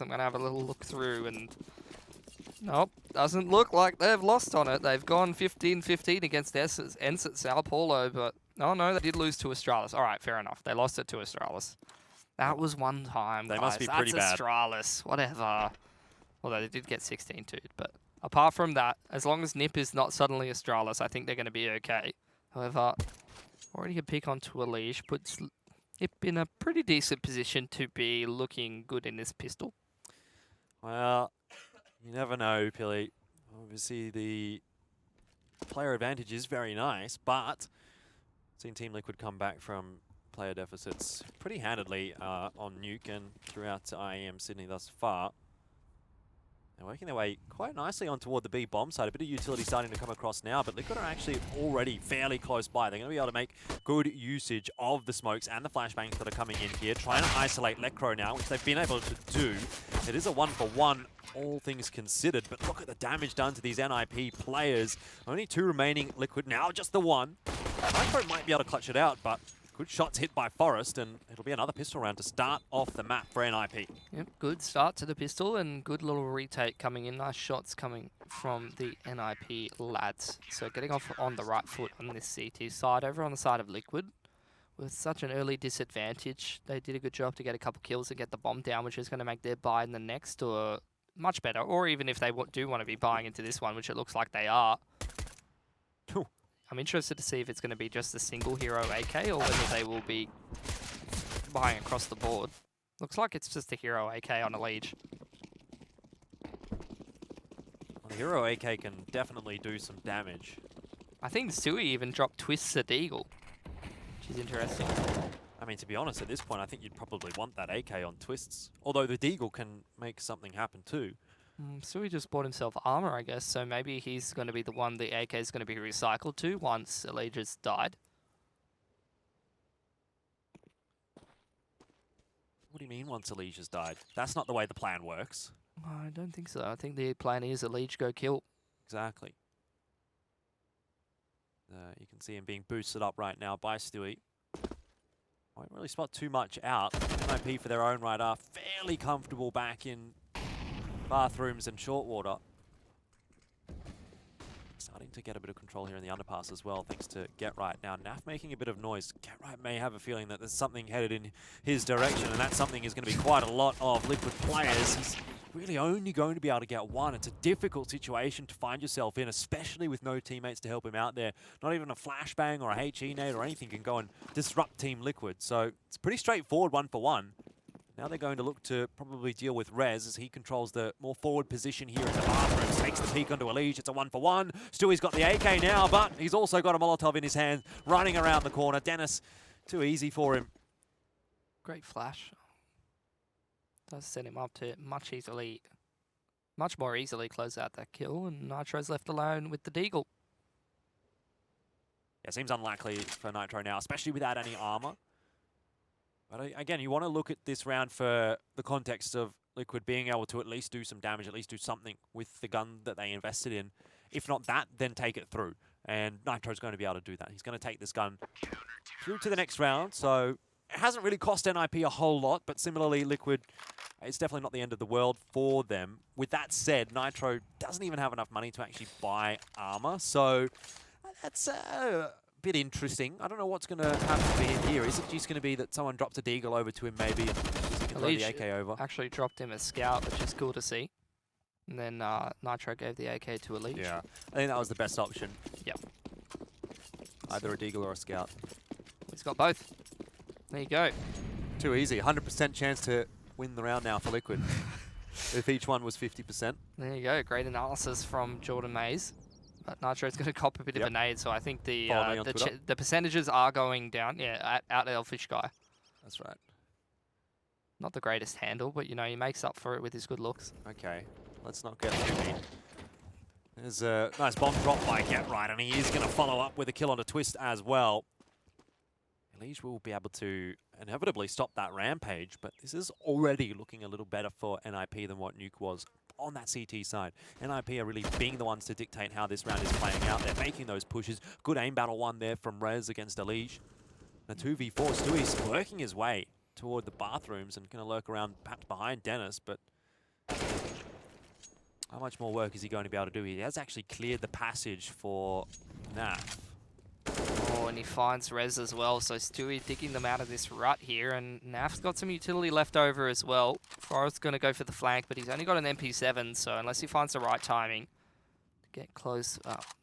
I'm going to have a little look through and... Nope, doesn't look like they've lost on it. They've gone 15-15 against Ents at Sao Paulo, but... Oh no, they did lose to Astralis. Alright, fair enough. They lost it to Astralis. That was one time, They guys. must be pretty bad. That's Astralis, whatever. Although they did get 16-2, but... Apart from that, as long as NiP is not suddenly Astralis, I think they're going to be okay. However, already a pick onto a leash puts NiP in a pretty decent position to be looking good in this pistol. Well, you never know, Pilly. Obviously, the player advantage is very nice, but seen Team Liquid come back from player deficits pretty handedly on Nuke and throughout IEM Sydney thus far. They're working their way quite nicely on toward the B bomb side. A bit of utility starting to come across now, but Liquid are actually already fairly close by. They're going to be able to make good usage of the smokes and the flashbangs that are coming in here, trying to isolate Lekro now, which they've been able to do. It is a 1-for-1, all things considered, but look at the damage done to these NiP players. Only 2 remaining Liquid, now just the 1. Nitro might be able to clutch it out, but good shots hit by Forest, and it'll be another pistol round to start off the map for NiP. Yep, good start to the pistol and good little retake coming in. Nice shots coming from the NiP lads. So getting off on the right foot on this CT side. Over on the side of Liquid, with such an early disadvantage, they did a good job to get a couple kills and get the bomb down, which is going to make their buy in the next or much better. Or even if they do want to be buying into this one, which it looks like they are. I'm interested to see if it's going to be just a single hero AK or whether they will be buying across the board. Looks like it's just a hero AK on a lead. Well, the hero AK can definitely do some damage. I think Sui even dropped Twists at Deagle, which is interesting. I mean, to be honest, at this point, I think you'd probably want that AK on Twists. Although the Deagle can make something happen too. Sui just bought himself armor, I guess, so maybe he's going to be the one the AK is going to be recycled to once Allegia's died. What do you mean once Alicia's died? That's not the way the plan works. I don't think so. I think the plan is Allige go kill. Exactly. You can see him being boosted up right now by Stewie. Won't really spot too much out. NiP for their own right are fairly comfortable back in bathrooms and short water. Starting to get a bit of control here in the underpass as well, thanks to Get Right. Now, Naf making a bit of noise. Get Right may have a feeling that there's something headed in his direction, and that something is going to be quite a lot of Liquid players. He's really only going to be able to get one. It's a difficult situation to find yourself in, especially with no teammates to help him out there. Not even a flashbang or a HE nade or anything can go and disrupt Team Liquid. So it's pretty straightforward 1-for-1. Now they're going to look to probably deal with Rez as he controls the more forward position here in the bathrooms. Takes the peek onto Allige. It's a 1-for-1. Stewie's got the AK now, but he's also got a Molotov in his hand, running around the corner. Dennis, too easy for him. Great flash. Does set him up to much more easily close out that kill, and Nitro's left alone with the Deagle. Yeah, seems unlikely for Nitro now, especially without any armor. But again, you want to look at this round for the context of Liquid being able to at least do some damage, at least do something with the gun that they invested in. If not that, then take it through. And Nitro's going to be able to do that. He's going to take this gun through to the next round. So it hasn't really cost NiP a whole lot, but similarly, Liquid, it's definitely not the end of the world for them. With that said, Nitro doesn't even have enough money to actually buy armor. So that's bit interesting. I don't know what's going to happen for him here. Is it just going to be that someone drops a Deagle over to him maybe and he can throw the AK over? Actually dropped him a scout, which is cool to see. And then Nitro gave the AK to Allige. Yeah, I think that was the best option. Yep. Either a Deagle or a scout. He's got both. There you go. Too easy. 100% chance to win the round now for Liquid. If each one was 50%. There you go. Great analysis from Jordan Mays. But Nitro's going to cop a bit of a nade, so I think the percentages are going down. Yeah, out Elfish guy. That's right. Not the greatest handle, but you know, he makes up for it with his good looks. Okay, let's not get too mean. There's a nice bomb drop by Get Right, and he is going to follow up with a kill on a Twist as well. Allige will be able to inevitably stop that rampage, but this is already looking a little better for NiP than what Nuke was on that CT side. NiP are really being the ones to dictate how this round is playing out. They're making those pushes. Good aim battle one there from Rez against Allige. A 2v4, Stewie's working his way toward the bathrooms and going to lurk around perhaps behind Dennis, but How much more work is he going to be able to do? He has actually cleared the passage for NiP. Oh, and he finds Rez as well, so Stewie digging them out of this rut here, and NiP's got some utility left over as well. Forrest's going to go for the flank, but he's only got an MP7, so unless he finds the right timing to get close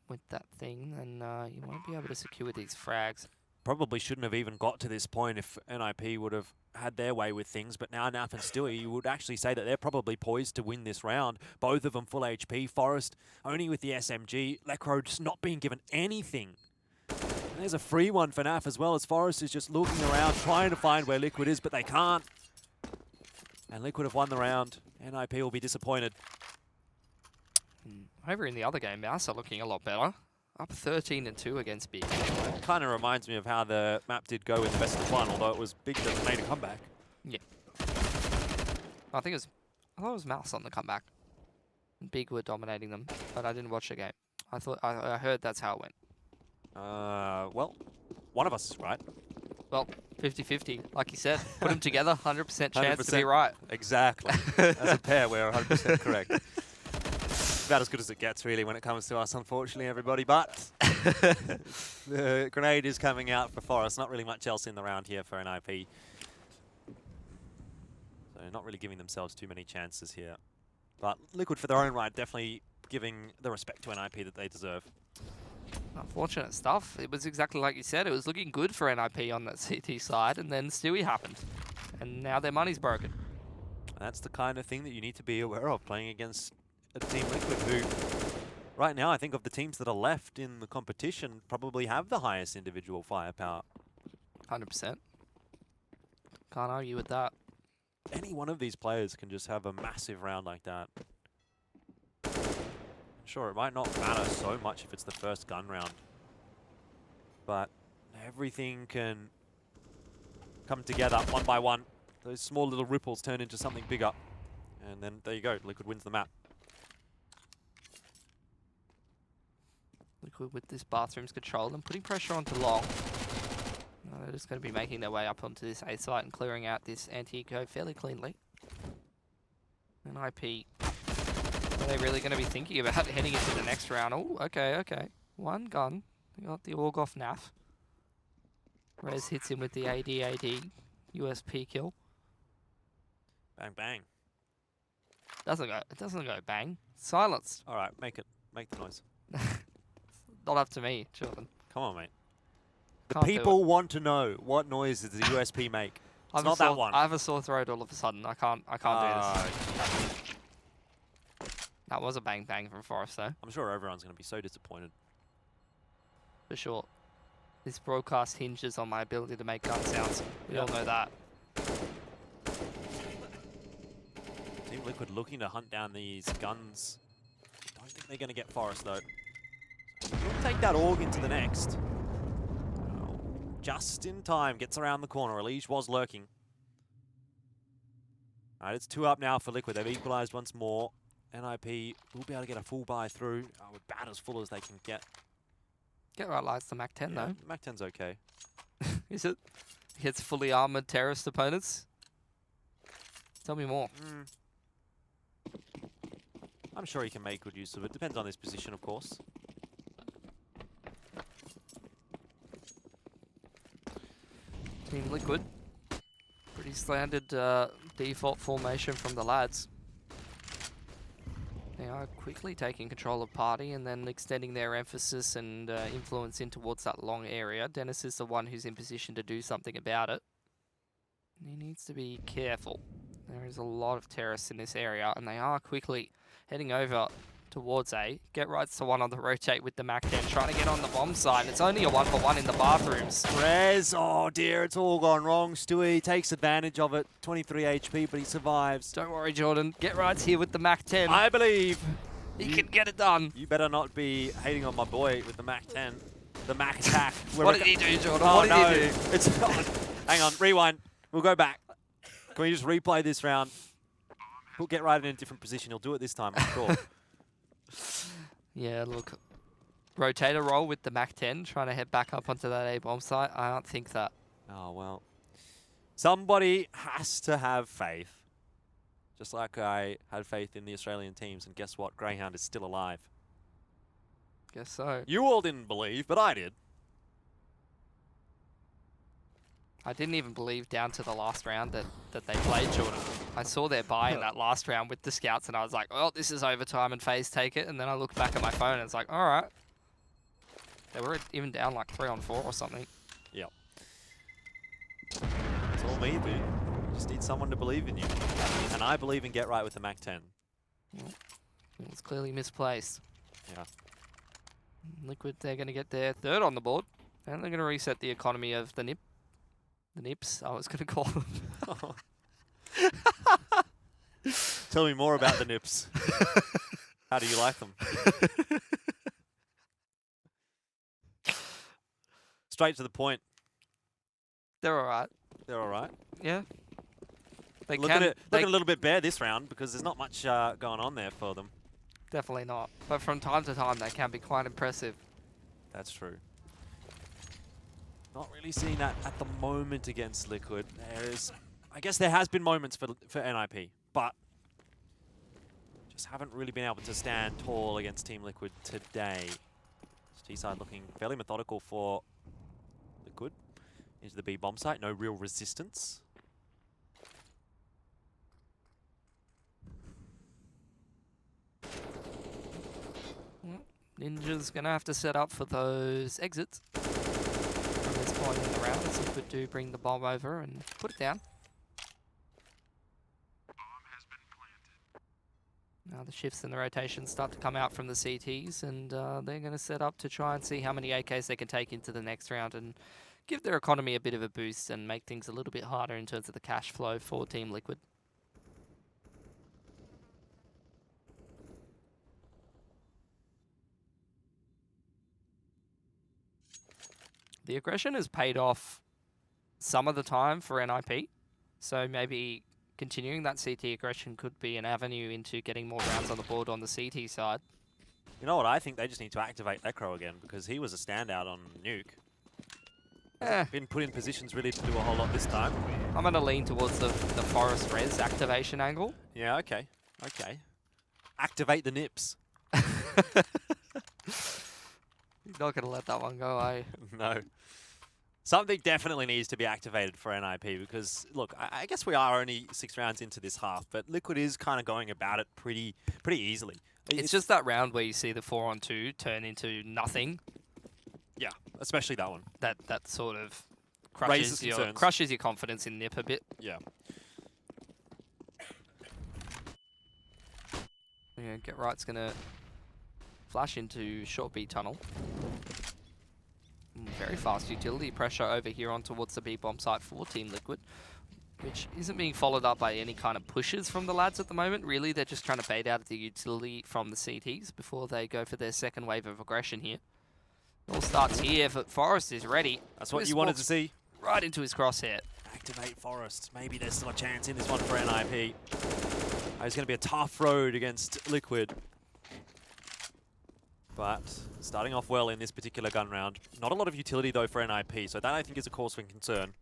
with that thing, then you won't be able to secure these frags. Probably shouldn't have even got to this point if NiP would have had their way with things, but now NiP and Stewie, you would actually say that they're probably poised to win this round. Both of them full HP. Forrest only with the SMG. Lecro just not being given anything. And there's a free one for NiP as well, as Forrest is just looking around, trying to find where Liquid is, but they can't. And Liquid have won the round. NiP will be disappointed. Over in the other game, Mouse are looking a lot better. Up 13-2 against Big. Kind of reminds me of how the map did go in the best of one, although it was Big that made a comeback. Yeah. I thought it was Mouse on the comeback. Big were dominating them, but I didn't watch the game. I heard that's how it went. Well, one of us is right. Well, 50-50, like you said. Put them together, 100% chance to be 100%. right. Exactly. As a pair, we're 100% correct. About as good as it gets, really, when it comes to us, unfortunately, everybody. But the grenade is coming out for Forrest. Not really much else in the round here for NiP. So not really giving themselves too many chances here. But Liquid, for their own right, definitely giving the respect to NiP that they deserve. Unfortunate stuff. It was exactly like you said. It was looking good for NiP on that CT side, and then Stewie happened. And now their money's broken. That's the kind of thing that you need to be aware of playing against a team Liquid who, right now, I think of the teams that are left in the competition, probably have the highest individual firepower. 100%. Can't argue with that. Any one of these players can just have a massive round like that. Sure, it might not matter so much if it's the first gun round, but everything can come together one by one. Those small little ripples turn into something bigger, and then there you go, Liquid wins the map. Liquid with this bathroom's control and putting pressure onto Long. They're just going to be making their way up onto this A site and clearing out this anti-eco fairly cleanly. And NiP, are they really going to be thinking about heading into the next round? Oh, okay. One gun. They got the AUG off NAF. Rez hits him with the AD USP kill. Bang, bang. It doesn't go bang. Silence. All right, make the noise. Not up to me, Jordan. Come on, mate. The Can't do people want to know what noise does the USP make. It's not that one. I have a sore throat all of a sudden. I can't do this. That was a bang bang from Forrest though. I'm sure everyone's going to be so disappointed. For sure. This broadcast hinges on my ability to make gun sounds. We all know that. Team Liquid looking to hunt down these guns. Don't think they're going to get Forrest though. We'll take that AUG into the next. Oh, just in time, gets around the corner. Elige was lurking. All right, it's 2 up now for Liquid. They've equalized once more. NiP will be able to get a full buy through with bat as full as they can get. Get right lights the Mac 10 though. Mac 10's okay. Is it? Against fully armored terrorist opponents? Tell me more. I'm sure he can make good use of it. Depends on his position, of course. Team Liquid. Pretty standard default formation from the lads. They are quickly taking control of party and then extending their emphasis and influence in towards that long area. Dennis is the one who's in position to do something about it. He needs to be careful. There is a lot of terrorists in this area and they are quickly heading over towards A. Get rights to one on the rotate with the Mac 10, trying to get on the bomb side. It's only a 1-for-1 in the bathrooms. Rez, oh dear, it's all gone wrong. Stewie takes advantage of it. 23 HP, but he survives. Don't worry, Jordan. Get rights here with the Mac 10. I believe. He can get it done. You better not be hating on my boy with the Mac 10. The Mac attack. What did he do, Jordan? Oh, What did no. he do? It's hang on, rewind. We'll go back. Can we just replay this round? We'll get right in a different position. He'll do it this time, I'm sure. Yeah, look. Rotator roll with the Mac 10, trying to head back up onto that A-bomb site. I don't think that. Oh, well. Somebody has to have faith Just like I had faith in the Australian teams, and guess what? Greyhound is still alive. Guess so. You all didn't believe, but I did. I didn't even believe down to the last round that they played Jordan. I saw their bye in that last round with the scouts, and I was like, well, this is overtime and FaZe take it. And then I looked back at my phone, and it's like, all right. They were even down like 3-on-4 or something. Yep. It's all me, dude. You just need someone to believe in you. And I believe in Get Right with the Mac 10. Well, it was clearly misplaced. Yeah. Liquid, they're going to get their third on the board. And they're going to reset the economy of the NiP. The NiPs, I was going to call them. Tell me more about the NiPs. How do you like them? Straight to the point. They're all right. They're all right. Yeah. They Looking a little bit bare this round because there's not much going on there for them. Definitely not. But from time to time, they can be quite impressive. That's true. Not really seeing that at the moment against Liquid. I guess there has been moments for NiP, but just haven't really been able to stand tall against Team Liquid today. T-side looking fairly methodical for Liquid. Into the B bomb site, no real resistance. Ninja's going to have to set up for those exits from this point in the round. So Liquid do bring the bomb over and put it down. Now the shifts and the rotations start to come out from the CTs, and they're going to set up to try and see how many AKs they can take into the next round and give their economy a bit of a boost and make things a little bit harder in terms of the cash flow for Team Liquid. The aggression has paid off some of the time for NiP, so maybe continuing that CT aggression could be an avenue into getting more rounds on the board on the CT side. You know what? I think they just need to activate Necro again because he was a standout on Nuke. Been put in positions really to do a whole lot this time. I'm going to lean towards the Forest Res activation angle. Yeah, okay. Okay. Activate the NiPs. You're not going to let that one go, are you? No. Something definitely needs to be activated for NiP because, look, I guess we are only 6 rounds into this half, but Liquid is kind of going about it pretty easily. It's just that round where you see the 4-on-2 turn into nothing. Yeah, especially that one. That sort of crushes your confidence in NiP a bit. Yeah. Yeah, Get Right's going to flash into short B tunnel. Very fast utility pressure over here on towards the B bomb site for Team Liquid, which isn't being followed up by any kind of pushes from the lads at the moment. Really, they're just trying to bait out the utility from the CTs before they go for their second wave of aggression here. It all starts here, but Forest is ready. That's what you wanted to see. Right into his crosshair. Activate Forest. Maybe there's still a chance in this one for NiP. It's going to be a tough road against Liquid. But starting off well in this particular gun round. Not a lot of utility, though, for NiP, so that, I think, is a cause for concern.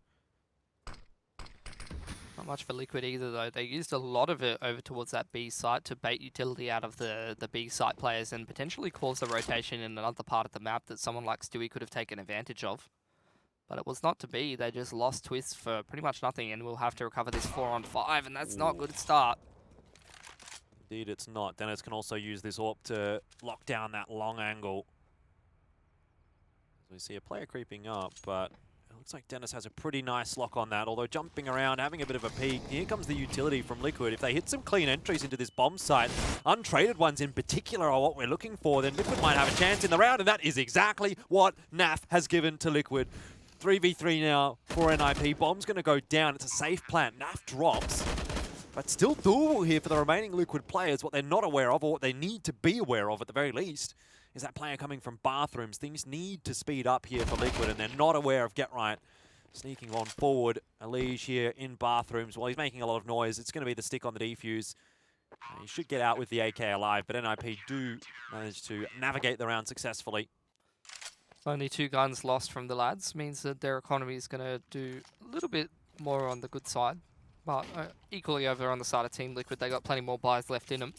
Not much for Liquid either, though. They used a lot of it over towards that B site to bait utility out of the B site players and potentially cause a rotation in another part of the map that someone like Stewie could have taken advantage of. But it was not to be. They just lost Twist for pretty much nothing, and we'll have to recover this 4-on-5, and that's not a good start. Indeed, it's not. Dennis can also use this AWP to lock down that long angle. We see a player creeping up, but it looks like Dennis has a pretty nice lock on that, although jumping around, having a bit of a peek. Here comes the utility from Liquid. If they hit some clean entries into this bomb site, untraded ones in particular are what we're looking for, then Liquid might have a chance in the round, and that is exactly what NAF has given to Liquid. 3v3 now for NiP. Bomb's going to go down. It's a safe plant. NAF drops. But still doable here for the remaining Liquid players. What they're not aware of, or what they need to be aware of at the very least, is that player coming from bathrooms. Things need to speed up here for Liquid, and they're not aware of Get Right. Sneaking on forward. Elige here in bathrooms. While he's making a lot of noise, it's going to be the stick on the defuse. He should get out with the AK alive, but NiP do manage to navigate the round successfully. Only 2 guns lost from the lads means that their economy is going to do a little bit more on the good side. But equally over on the side of Team Liquid, they got plenty more buys left in them.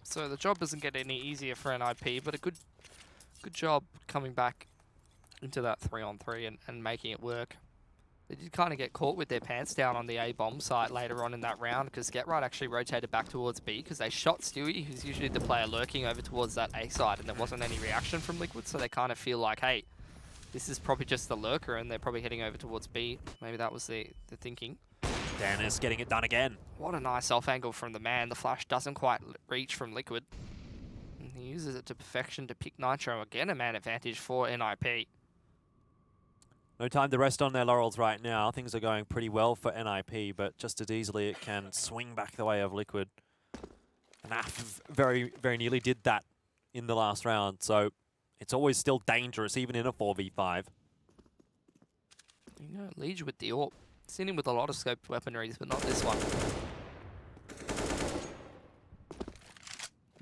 So the job doesn't get any easier for NiP, but a good job coming back into that 3-on-3 and making it work. They did kind of get caught with their pants down on the A-bomb site later on in that round because GetRight actually rotated back towards B because they shot Stewie, who's usually the player lurking over towards that A side, and there wasn't any reaction from Liquid, so they kind of feel like, hey, this is probably just the lurker and they're probably heading over towards B. Maybe that was the thinking. Dennis getting it done again. What a nice off angle from the man. The flash doesn't quite reach from Liquid. And he uses it to perfection to pick Nitro. Again, a man advantage for NiP. No time to rest on their laurels right now. Things are going pretty well for NiP, but just as easily it can swing back the way of Liquid. NAF very, very nearly did that in the last round, so it's always still dangerous, even in a 4v5. You know, Liege with the AWP. Seen him with a lot of scoped weaponries, but not this one.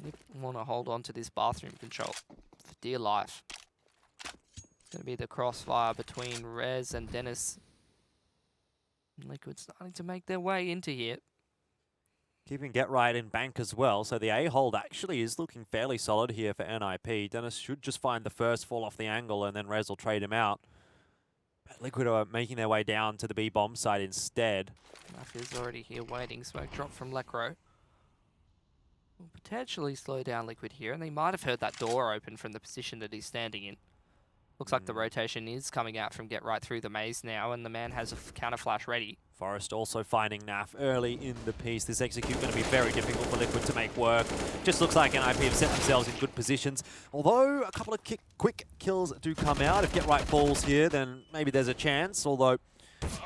NiP want to hold on to this bathroom control for dear life. It's going to be the crossfire between Rez and Dennis. Liquid starting to make their way into here. Keeping GetRight in bank as well, so the A hold actually is looking fairly solid here for NiP. Dennis should just find the first fall off the angle and then Rez will trade him out. But Liquid are making their way down to the B bomb side instead. NiP is already here waiting. Smoke drop from Lecro. Will potentially slow down Liquid here, and they might have heard that door open from the position that he's standing in. Looks like the rotation is coming out from GetRight through the maze now, and the man has a counter flash ready. Forest also finding NAF early in the piece. This execute going to be very difficult for Liquid to make work. Just looks like NiP have set themselves in good positions. Although a couple of quick kills do come out. If GetRight falls here, then maybe there's a chance. Although,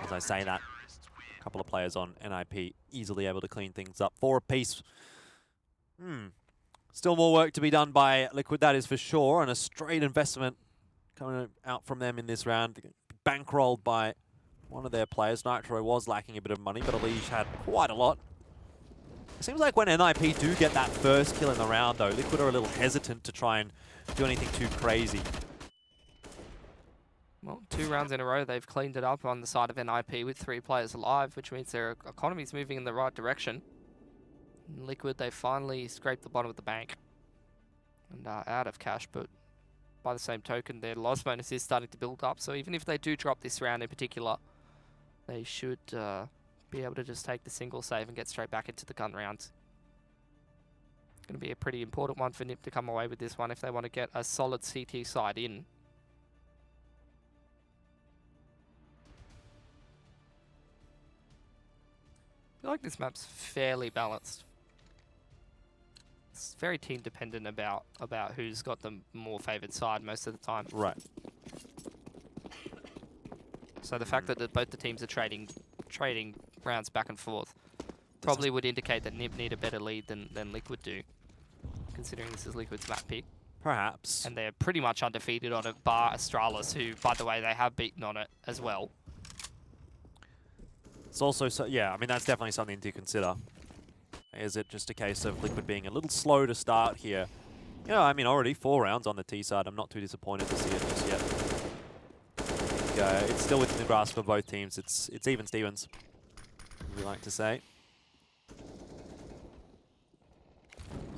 as I say that, a couple of players on NiP easily able to clean things up. 4 apiece. Still more work to be done by Liquid, that is for sure. And a straight investment coming out from them in this round. Bankrolled by one of their players. Nitro was lacking a bit of money, but Elige had quite a lot. It seems like when NiP do get that first kill in the round, though, Liquid are a little hesitant to try and do anything too crazy. Well, 2 rounds in a row, they've cleaned it up on the side of NiP with 3 players alive, which means their economy's moving in the right direction. In Liquid, they finally scraped the bottom of the bank and are out of cash, but by the same token, their loss bonus is starting to build up, so even if they do drop this round in particular, they should be able to just take the single save and get straight back into the gun rounds. It's going to be a pretty important one for NiP to come away with this one if they want to get a solid CT side in. I feel like this map's fairly balanced. It's very team dependent about who's got the more favoured side most of the time. Right. So the fact that both the teams are trading rounds back and forth probably would indicate that NiP need a better lead than Liquid do, considering this is Liquid's map pick. Perhaps. And they're pretty much undefeated on it, bar Astralis, who, by the way, they have beaten on it as well. It's also, yeah, I mean, that's definitely something to consider. Is it just a case of Liquid being a little slow to start here? You know, I mean, already 4 rounds on the T side. I'm not too disappointed to see it just yet. I think, it's still within the grasp for both teams. It's even Stevens, we like to say.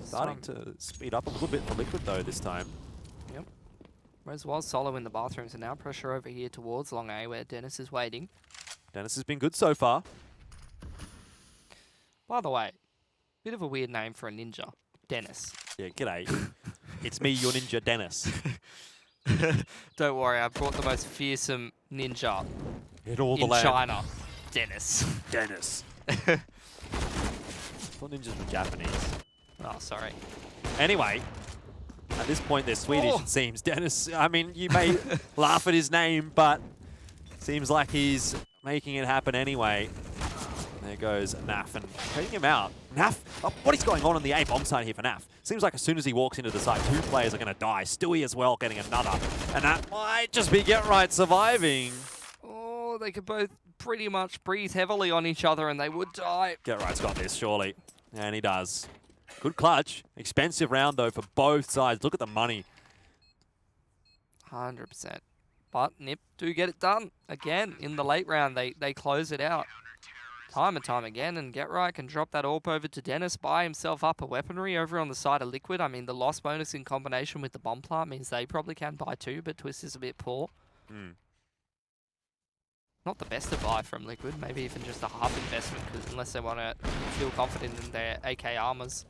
Starting to speed up a little bit for Liquid, though, this time. Yep. Rez was solo in the bathrooms, and now pressure over here towards Long A, where Dennis is waiting. Dennis has been good so far. By the way, bit of a weird name for a ninja. Dennis. Yeah, g'day. It's me, your ninja, Dennis. Don't worry, I brought the most fearsome ninja in all the in land. China. Dennis. Dennis. I thought ninjas were Japanese. Oh, sorry. Anyway, at this point they're Swedish, it seems. Dennis, I mean, you may laugh at his name, but seems like he's making it happen anyway. There goes NAF and taking him out. NAF, what is going on the A bomb side here for NAF? Seems like as soon as he walks into the site, 2 players are going to die. Stewie as well getting another. And that might just be GetRight surviving. Oh, they could both pretty much breathe heavily on each other and they would die. GetRight's got this, surely. And he does. Good clutch. Expensive round, though, for both sides. Look at the money. 100%. But NiP do get it done. Again, in the late round, they close it out. time and time again, and Get Right can drop that AWP over to Dennis, buy himself up a weaponry over on the side of Liquid. I mean, the loss bonus in combination with the bomb plant means they probably can buy too, but Twist is a bit poor. Not the best to buy from Liquid, maybe even just a half investment, because unless they want to feel confident in their AK armors.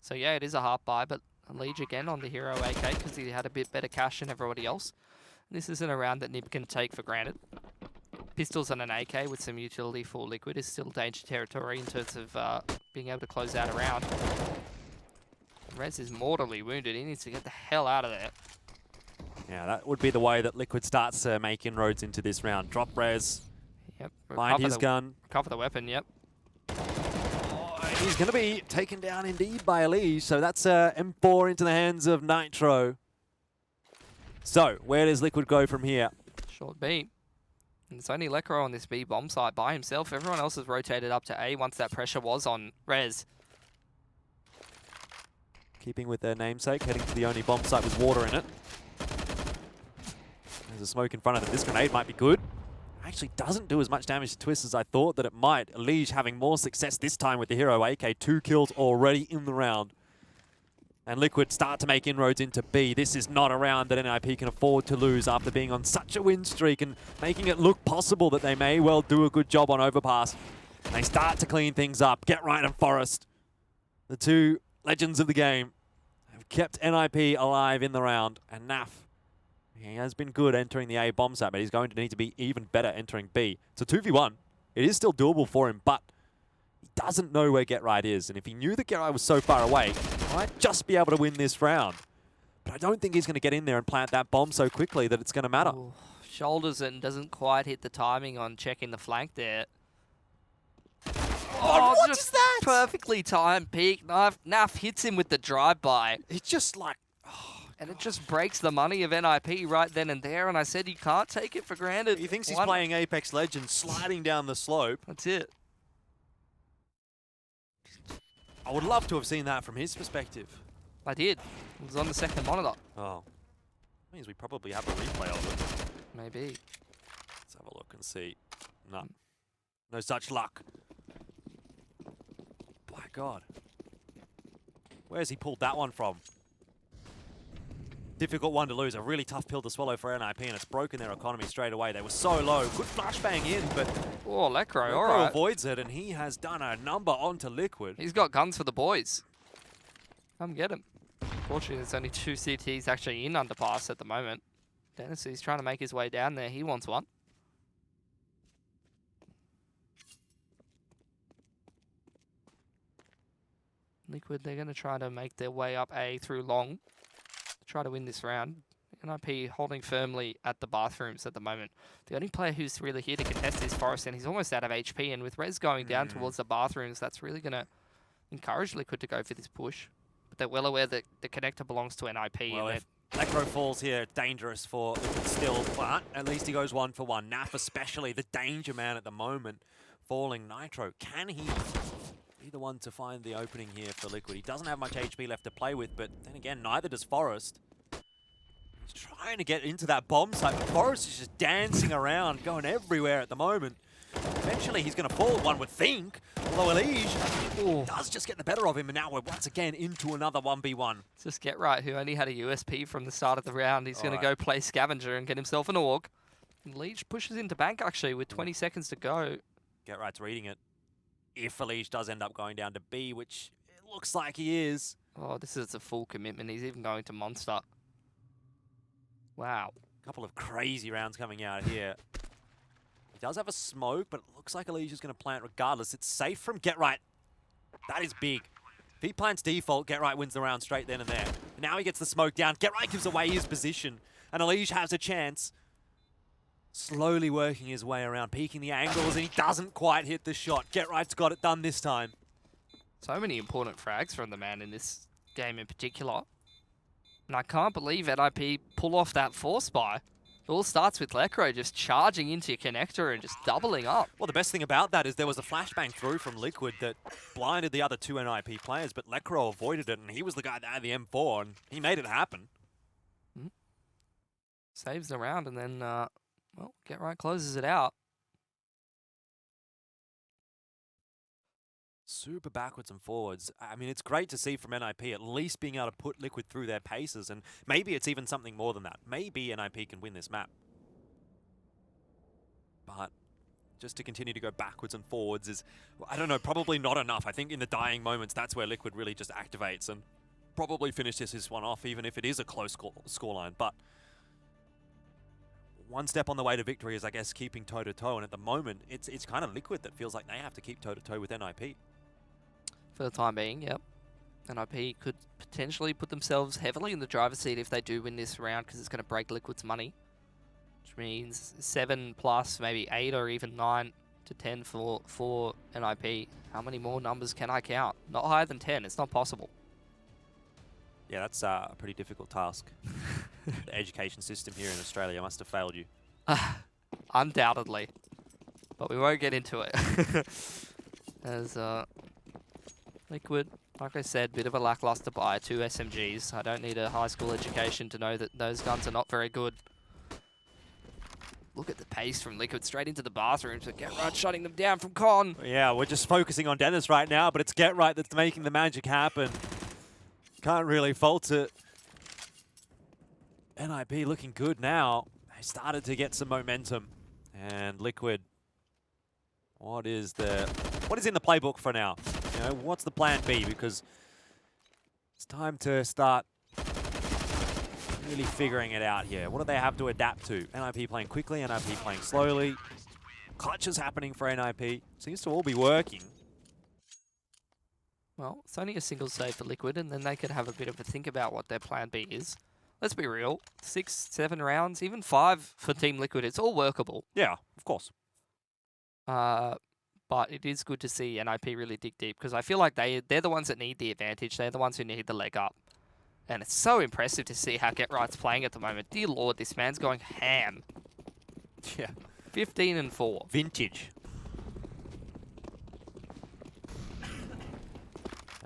So yeah, it is a half buy, but Liege again on the hero AK because he had a bit better cash than everybody else. This isn't a round that NiP can take for granted. Pistols and an AK with some utility for Liquid is still danger territory in terms of being able to close out a round. Rez is mortally wounded. He needs to get the hell out of there. Yeah, that would be the way that Liquid starts to make inroads into this round. Drop Rez, Yep. find his gun. Recover the weapon, yep. He's going to be taken down indeed by Elige, so that's M4 into the hands of Nitro. So, where does Liquid go from here? Short B. And it's only Lekro on this B bomb site by himself. Everyone else has rotated up to A once that pressure was on Rez. Keeping with their namesake, heading to the only bomb site with water in it. There's a smoke in front of them. This grenade might be good. Actually doesn't do as much damage to Twist as I thought that it might. Elige having more success this time with the hero AK. 2 kills already in the round. And Liquid start to make inroads into B. This is not a round that NiP can afford to lose after being on such a win streak and making it look possible that they may well do a good job on Overpass. They start to clean things up. Get Right and Forest, the two legends of the game, have kept NiP alive in the round. And NAF, he has been good entering the A bomb site, but he's going to need to be even better entering B. It's a 2v1. It is still doable for him, but he doesn't know where Get Right is. And if he knew that Get Right was so far away, he might just be able to win this round. But I don't think he's going to get in there and plant that bomb so quickly that it's going to matter. Ooh, shoulders it and doesn't quite hit the timing on checking the flank there. Oh, what is that? Perfectly timed peek. Naf hits him with the drive-by. It's just like... And it just breaks the money of NiP right then and there. And I said you can't take it for granted. He thinks he's playing Apex Legends, sliding down the slope. That's it. I would love to have seen that from his perspective. I did. It was on the second monitor. Oh. Means we probably have a replay of it. Maybe. Let's have a look and see. No. No such luck. My God. Where's he pulled that one from? Difficult one to lose. A really tough pill to swallow for NiP, and it's broken their economy straight away. They were so low. Good flashbang in, but oh, Lekro, all Lekro right. avoids it, and he has done a number onto Liquid. He's got guns for the boys. Come get him. Fortunately, there's only 2 CTs actually in Underpass at the moment. Dennis is trying to make his way down there. He wants one. Liquid, they're going to try to make their way up A through long. Try to win this round. NiP holding firmly at the bathrooms at the moment. The only player who's really here to contest is Forrest, and he's almost out of HP. And with Rez going down towards the bathrooms, that's really going to encourage Liquid to go for this push. But they're well aware that the connector belongs to NiP. Well, and if Lekro falls here, dangerous for Liquid still, but at least he goes 1 for 1. NAF especially, the danger man at the moment, falling. Nitro, can he be the one to find the opening here for Liquid? He doesn't have much HP left to play with, but then again, neither does Forrest. He's trying to get into that bomb site, but Forrest is just dancing around, going everywhere at the moment. Eventually, he's going to fall, one would think, although Elige does just get the better of him, and now we're once again into another 1v1. Let's just Get Right, who only had a USP from the start of the round. He's going to go play Scavenger and get himself an AUG. And Elige pushes into Bank, actually, with 20 seconds to go. Get Right's reading it. If Elige does end up going down to B, which it looks like he is. Oh, this is a full commitment. He's even going to Monster. Wow. A couple of crazy rounds coming out here. He does have a smoke, but it looks like Elige is going to plant regardless. It's safe from Get Right. That is big. If he plants default, Get Right wins the round straight then and there. Now he gets the smoke down. Get Right gives away his position, and Elige has a chance. Slowly working his way around, peeking the angles, and he doesn't quite hit the shot. Get Right's got it done this time. So many important frags from the man in this game in particular. And I can't believe NiP pull off that force buy. It all starts with Lekro just charging into your connector and just doubling up. Well, the best thing about that is there was a flashbang through from Liquid that blinded the other 2 NiP players, but Lekro avoided it, and he was the guy that had the M4, and he made it happen. Saves the round, and then, well, Get Right closes it out. super backwards and forwards. I mean, it's great to see from NiP at least being able to put Liquid through their paces, and maybe it's even something more than that. Maybe NiP can win this map. But just to continue to go backwards and forwards is, I don't know, probably not enough. I think in the dying moments, that's where Liquid really just activates and probably finishes this one off, even if it is a close scoreline. But one step on the way to victory is, I guess, keeping toe-to-toe. And at the moment, it's kind of Liquid that feels like they have to keep toe-to-toe with NiP. For the time being, yep. NiP could potentially put themselves heavily in the driver's seat if they do win this round, because it's going to break Liquid's money. Which means 7 plus, maybe 8 or even 9 to 10 for NiP. How many more numbers can I count? Not higher than 10. It's not possible. Yeah, that's a pretty difficult task. The education system here in Australia must have failed you. Undoubtedly. But we won't get into it. As Liquid, like I said, bit of a lackluster buy. 2 SMGs. I don't need a high school education to know that those guns are not very good. Look at the pace from Liquid straight into the bathroom to Get Right shutting them down from Con. Yeah, we're just focusing on Dennis right now, but it's Get Right that's making the magic happen. Can't really fault it. NiP looking good now. They started to get some momentum. And Liquid, what is in the playbook for now? You know, what's the plan B? Because it's time to start really figuring it out here. What do they have to adapt to? NiP playing quickly, NiP playing slowly. Clutches happening for NiP. Seems to all be working. Well, it's only a single save for Liquid, and then they could have a bit of a think about what their plan B is. Let's be real. 6, 7 rounds, even 5 for Team Liquid. It's all workable. Yeah, of course. But it is good to see NiP really dig deep, because I feel like they're the ones that need the advantage. They're the ones who need the leg up. And it's so impressive to see how Get Right's playing at the moment. Dear Lord, this man's going ham. Yeah. 15 and 4. Vintage.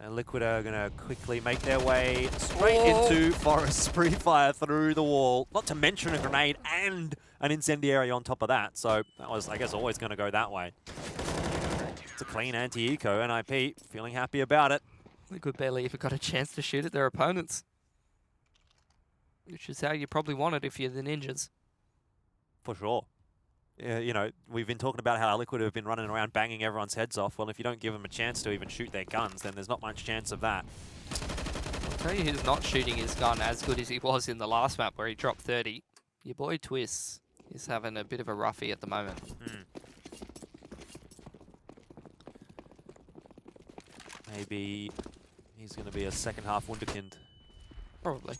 And Liquid are going to quickly make their way straight into Forest Spree Fire through the wall. Not to mention a grenade and an incendiary on top of that. So that was, I guess, always going to go that way. It's a clean anti-eco. NiP feeling happy about it. Liquid barely even got a chance to shoot at their opponents. Which is how you probably want it if you're the Ninjas. For sure. Yeah, you know, we've been talking about how Liquid have been running around banging everyone's heads off. Well, if you don't give them a chance to even shoot their guns, then there's not much chance of that. I'll tell you who's not shooting his gun as good as he was in the last map where he dropped 30. Your boy Twists is having a bit of a roughie at the moment. Maybe he's going to be a second half wunderkind. Probably.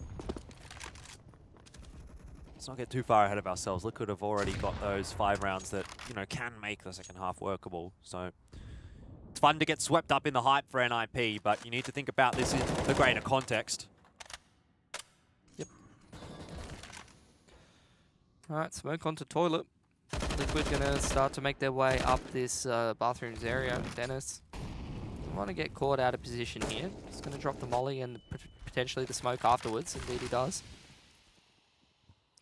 Let's not get too far ahead of ourselves. Liquid have already got those 5 rounds that, you know, can make the second half workable. So it's fun to get swept up in the hype for NiP, but you need to think about this in the greater context. Yep. Alright, smoke onto toilet. Liquid gonna start to make their way up this bathrooms area. Dennis, you want to get caught out of position here. He's gonna drop the molly and potentially the smoke afterwards. Indeed he does.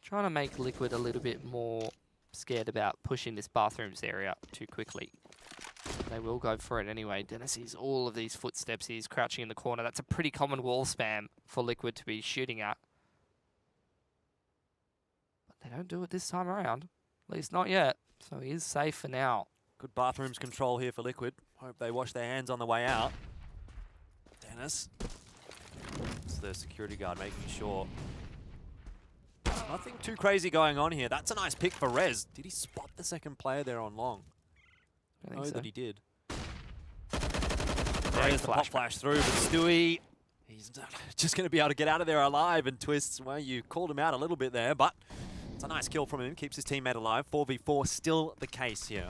Trying to make Liquid a little bit more scared about pushing this bathrooms area too quickly. They will go for it anyway. Dennis sees all of these footsteps. He's crouching in the corner. That's a pretty common wall spam for Liquid to be shooting at. But they don't do it this time around. At least not yet. So he is safe for now. Good bathrooms control here for Liquid. Hope they wash their hands on the way out. Dennis. It's the security guard making sure. Nothing too crazy going on here. That's a nice pick for Rez. Did he spot the second player there on long? I think so. That he did. Great There's the pop flash through, but Stewie, he's just going to be able to get out of there alive, and Twists, well, you called him out a little bit there, but it's a nice kill from him. Keeps his teammate alive. 4v4 still the case here.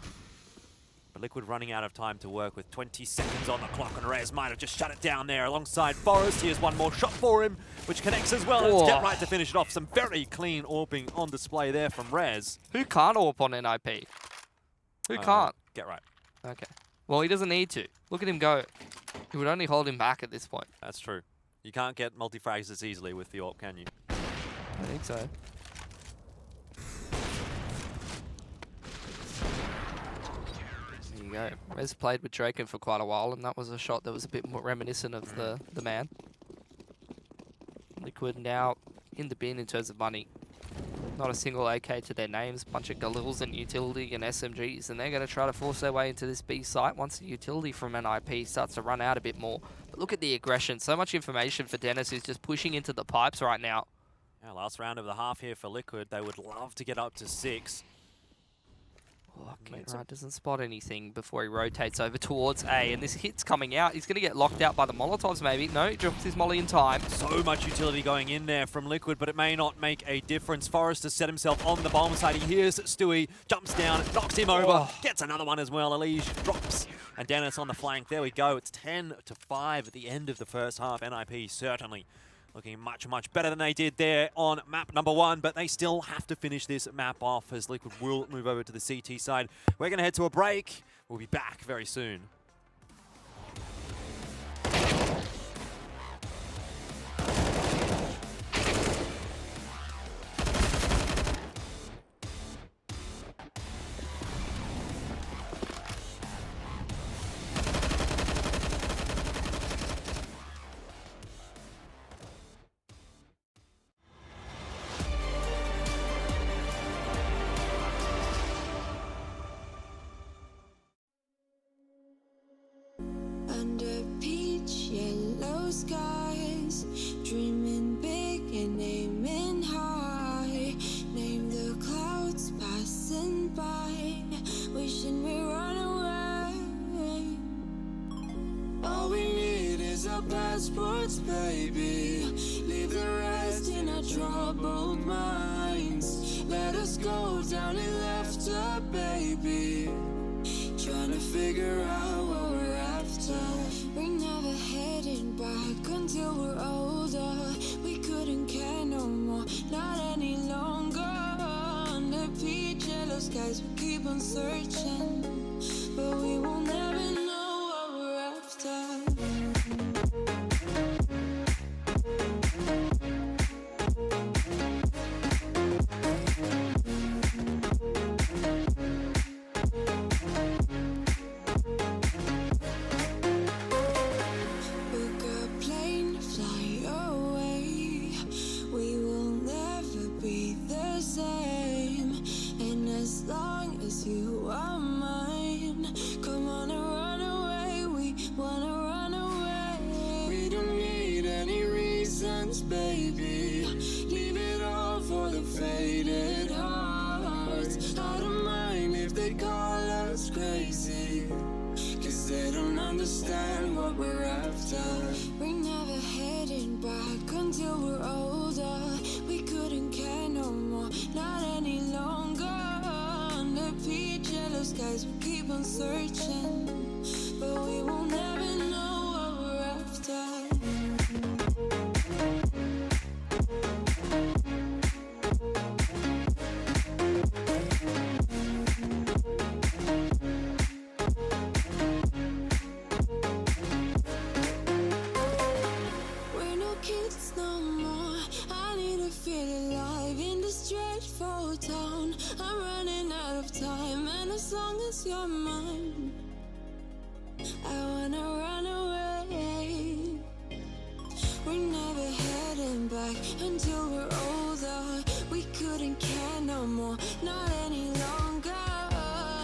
But Liquid running out of time to work with 20 seconds on the clock, and Rez might have just shut it down there alongside Forest. Here's one more shot for him, which connects as well. Let's Get Right to finish it off. Some very clean AWPing on display there from Rez. Who can't AWP on NiP? Who can't? Get Right. Okay. Well, he doesn't need to. Look at him go. It would only hold him back at this point. That's true. You can't get multi-frags this easily with the AWP, can you? I think so. There you go. Rez played with Draken for quite a while, and that was a shot that was a bit more reminiscent of the man. Liquid now in the bin in terms of money. Not a single AK to their names, bunch of Galils and utility and SMGs, and they're going to try to force their way into this B site once the utility from NiP starts to run out a bit more. But look at the aggression, so much information for Dennis, who's just pushing into the pipes right now. Yeah, last round of the half here for Liquid. They would love to get up to 6. Oh, Right doesn't spot anything before he rotates over towards A, and this hit's coming out. He's going to get locked out by the Molotovs maybe. No, he drops his molly in time. So much utility going in there from Liquid, but it may not make a difference. Forrester set himself on the bomb side. He hears Stewie, jumps down, knocks him over, gets another one as well. Elige drops, and Dennis on the flank. There we go. It's 10-5 at the end of the first half. NiP certainly looking much, much better than they did there on map number 1, but they still have to finish this map off as Liquid will move over to the CT side. We're going to head to a break. We'll be back very soon. Under peach yellow skies, dreaming big and aiming high. Name the clouds passing by, wishing we run away. All we need is our passports, baby. Leave the rest in our troubled minds. Let us go down in laughter, baby. Trying to figure out what we're after. We're never heading back until we're older. We couldn't care no more, not any longer. Under peach yellow skies, we keep on searching, but we will never know what we're after. Baby, leave it all for the faded hearts. I don't mind if they call us crazy, 'cause they don't understand what we're after. We're never heading back until we're older. We couldn't care no more, not any longer. Under peach yellow skies, we keep on searching, but we will never know what we're after. I'm running out of time, and as long as you're mine, I wanna run away. We're never heading back until we're older. We couldn't care no more, not any longer.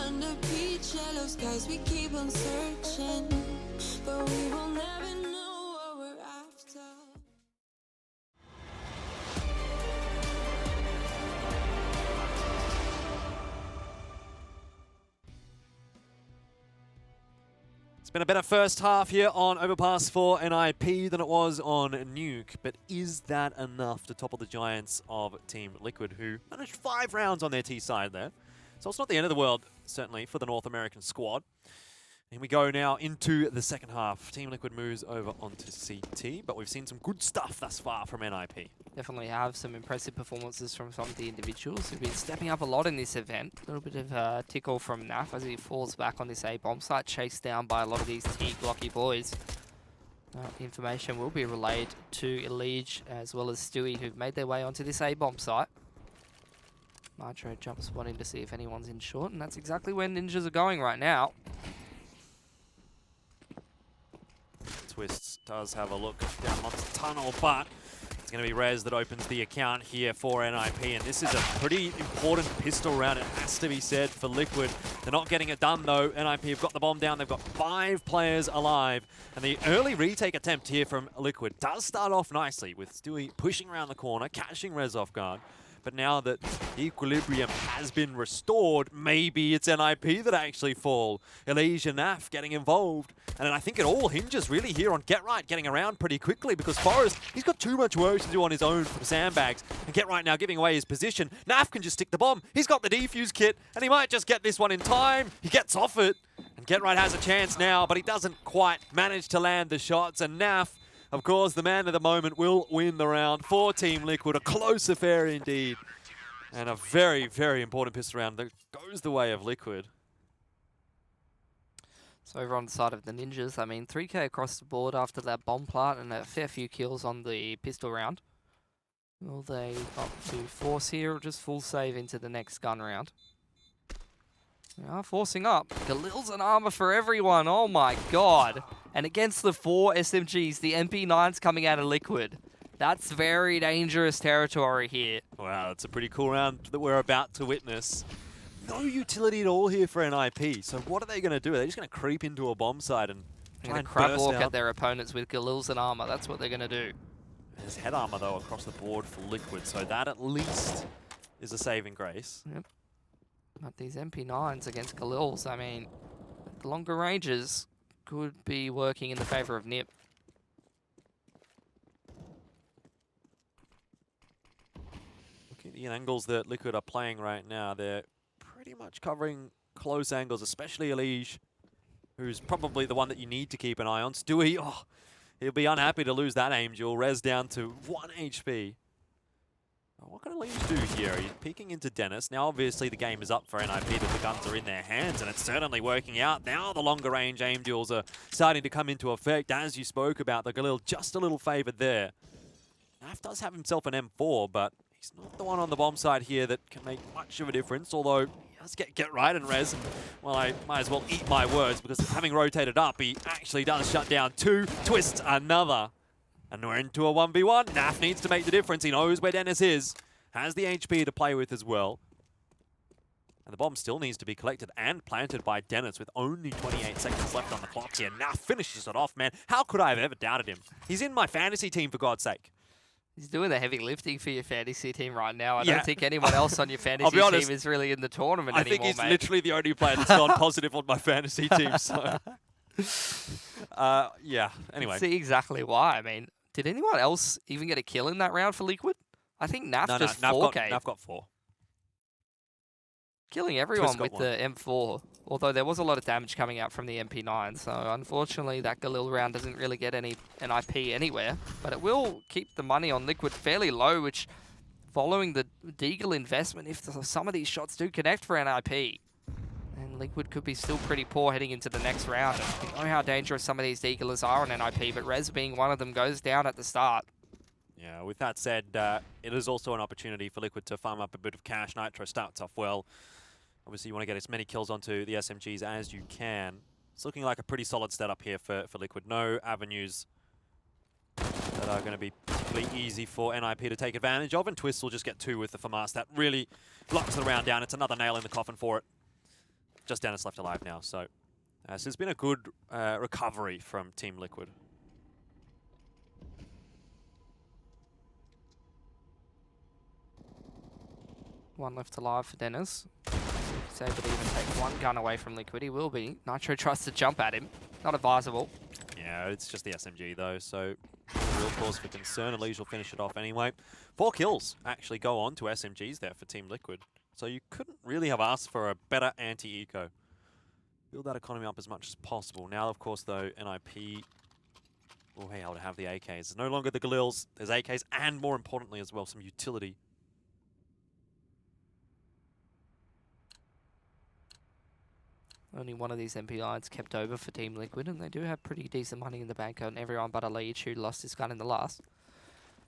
Under peach yellow skies, we keep on searching, but we will never know what we're after. It's been a better first half here on Overpass for NiP than it was on Nuke, but is that enough to topple the giants of Team Liquid, who managed 5 rounds on their T side there? So it's not the end of the world, certainly, for the North American squad. And we go now into the second half. Team Liquid moves over onto CT, but we've seen some good stuff thus far from NiP. Definitely have some impressive performances from some of the individuals who've been stepping up a lot in this event. A little bit of a tickle from NAF as he falls back on this A bomb site, chased down by a lot of these T-blocky boys. Information will be relayed to Elige as well as Stewie, who've made their way onto this A bomb site. Nitro jumps wanting to see if anyone's in short, and that's exactly where Ninjas are going right now. Twists does have a look down Monster Tunnel, but it's going to be Rez that opens the account here for NiP, and this is a pretty important pistol round, it has to be said, for Liquid. They're not getting it done though. NiP have got the bomb down, they've got 5 players alive, and the early retake attempt here from Liquid does start off nicely with Stewie pushing around the corner, catching Rez off guard. But now that the equilibrium has been restored, maybe it's NiP that actually fall. Elijah Naf getting involved. And I think it all hinges really here on Get Right getting around pretty quickly, because Forrest, he's got too much work to do on his own from sandbags. And Get Right now giving away his position. Naf can just stick the bomb. He's got the defuse kit, and he might just get this one in time. He gets off it. And Get Right has a chance now, but he doesn't quite manage to land the shots. And Naf, of course, the man of the moment, will win the round for Team Liquid. A close affair indeed. And a very, very important pistol round that goes the way of Liquid. So over on the side of the Ninjas, I mean, 3k across the board after that bomb plant and a fair few kills on the pistol round. Will they opt to force here or just full save into the next gun round? They are forcing up. Galil's an armor for everyone. Oh my god. And against the 4 SMGs, the MP9's coming out of Liquid. That's very dangerous territory here. Wow, it's a pretty cool round that we're about to witness. No utility at all here for NiP. So what are they going to do? Are they just going to creep into a bomb site and try and crab burst walk out? at their opponents with Galil's and armor? That's what they're going to do. There's head armor though across the board for Liquid, so that at least is a saving grace. Yep. But these MP9s against Galil's, I mean, the longer ranges could be working in the favor of NiP. Looking at the angles that Liquid are playing right now, they're pretty much covering close angles, especially Elige, who's probably the one that you need to keep an eye on. Stewie, oh, he'll be unhappy to lose that aim duel. Rez down to 1 HP. What can Elige do here? He's peeking into Dennis. Now, obviously, the game is up for NiP that the guns are in their hands, and it's certainly working out. Now the longer range aim duels are starting to come into effect, as you spoke about. The Galil just a little favored there. Naf does have himself an M4, but he's not the one on the bomb side here that can make much of a difference, although he does get right and Rez. Well, I might as well eat my words, because having rotated up, he actually does shut down 2, twists another. And we're into a 1v1. Naf needs to make the difference. He knows where Dennis is. Has the HP to play with as well. And the bomb still needs to be collected and planted by Dennis with only 28 seconds left on the clock here. Naf finishes it off, man. How could I have ever doubted him? He's in my fantasy team, for God's sake. He's doing the heavy lifting for your fantasy team right now. I don't think anyone else on your fantasy honest, team is really in the tournament I anymore, think he's mate. literally the only player that's gone positive on my fantasy team. So, yeah, anyway. See exactly why. I mean, did anyone else even get a kill in that round for Liquid? I think Naf just 4K. Naf got 4. Killing everyone got with one. the M4. Although there was a lot of damage coming out from the MP9, so unfortunately that Galil round doesn't really get any NiP anywhere. But it will keep the money on Liquid fairly low, which, following the Deagle investment, if some of these shots do connect for NiP, then Liquid could be still pretty poor heading into the next round. And we know how dangerous some of these Deaglers are on NiP, but Rez being one of them goes down at the start. Yeah, with that said, it is also an opportunity for Liquid to farm up a bit of cash. Nitro starts off well. Obviously, you want to get as many kills onto the SMGs as you can. It's looking like a pretty solid setup here for Liquid. No avenues that are going to be particularly easy for NiP to take advantage of, and Twist will just get 2 with the FAMAS. That really locks the round down. It's another nail in the coffin for it. Just Dennis left alive now, so it's been a good recovery from Team Liquid. One left alive for Dennis. He's able to even take one gun away from Liquid. He will be. Nitro tries to jump at him. Not advisable. Yeah, it's just the SMG though, so real cause for concern. Elige will finish it off anyway. 4 kills actually go on to SMGs there for Team Liquid. So you couldn't really have asked for a better anti-eco. Build that economy up as much as possible. Now, of course, though, NiP will be able to have the AKs. There's no longer the Galils. There's AKs and, more importantly as well, some utility. Only one of these MPIs kept over for Team Liquid, and they do have pretty decent money in the bank on everyone but Elige, who lost his gun in the last.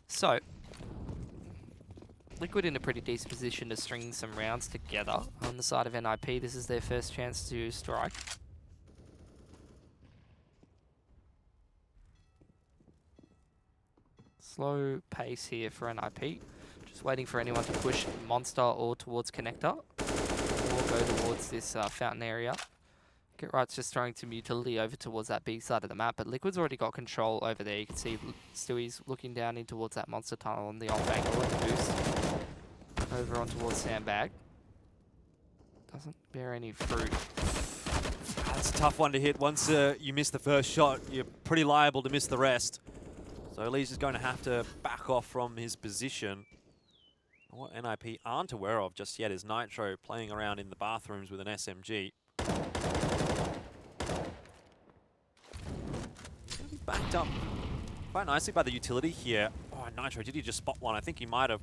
So, Liquid in a pretty decent position to string some rounds together on the side of NiP. This is their first chance to strike. Slow pace here for NiP. Just waiting for anyone to push Monster or towards Connector. Or go towards this fountain area. Get Right's just throwing some utility over towards that B side of the map, but Liquid's already got control over there. You can see Stewie's looking down in towards that monster tunnel on the old angle with the boost. Over on towards Sandbag. Doesn't bear any fruit. That's a tough one to hit. Once you miss the first shot, you're pretty liable to miss the rest. So Lee's just going to have to back off from his position. What NiP aren't aware of just yet is Nitro playing around in the bathrooms with an SMG. Backed up quite nicely by the utility here. Oh, Nitro, did he just spot one? I think he might have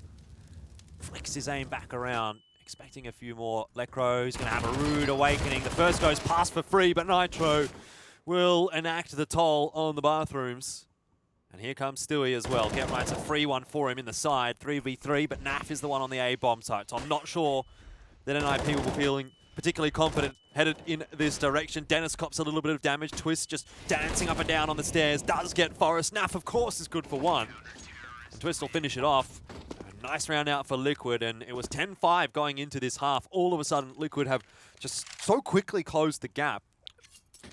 flexed his aim back around, expecting a few more. Lecro's going to have a rude awakening. The first goes past for free, but Nitro will enact the toll on the bathrooms. And here comes Stewie as well. Get Right's a free one for him in the side. 3v3, but Naf is the one on the A-bomb site. So I'm not sure that NiP will be feeling particularly confident headed in this direction. Dennis cops a little bit of damage. Twist just dancing up and down on the stairs. Does get Forrest. Naf, of course, is good for one. And Twist will finish it off. A nice round out for Liquid, and it was 10-5 going into this half. All of a sudden, Liquid have just so quickly closed the gap.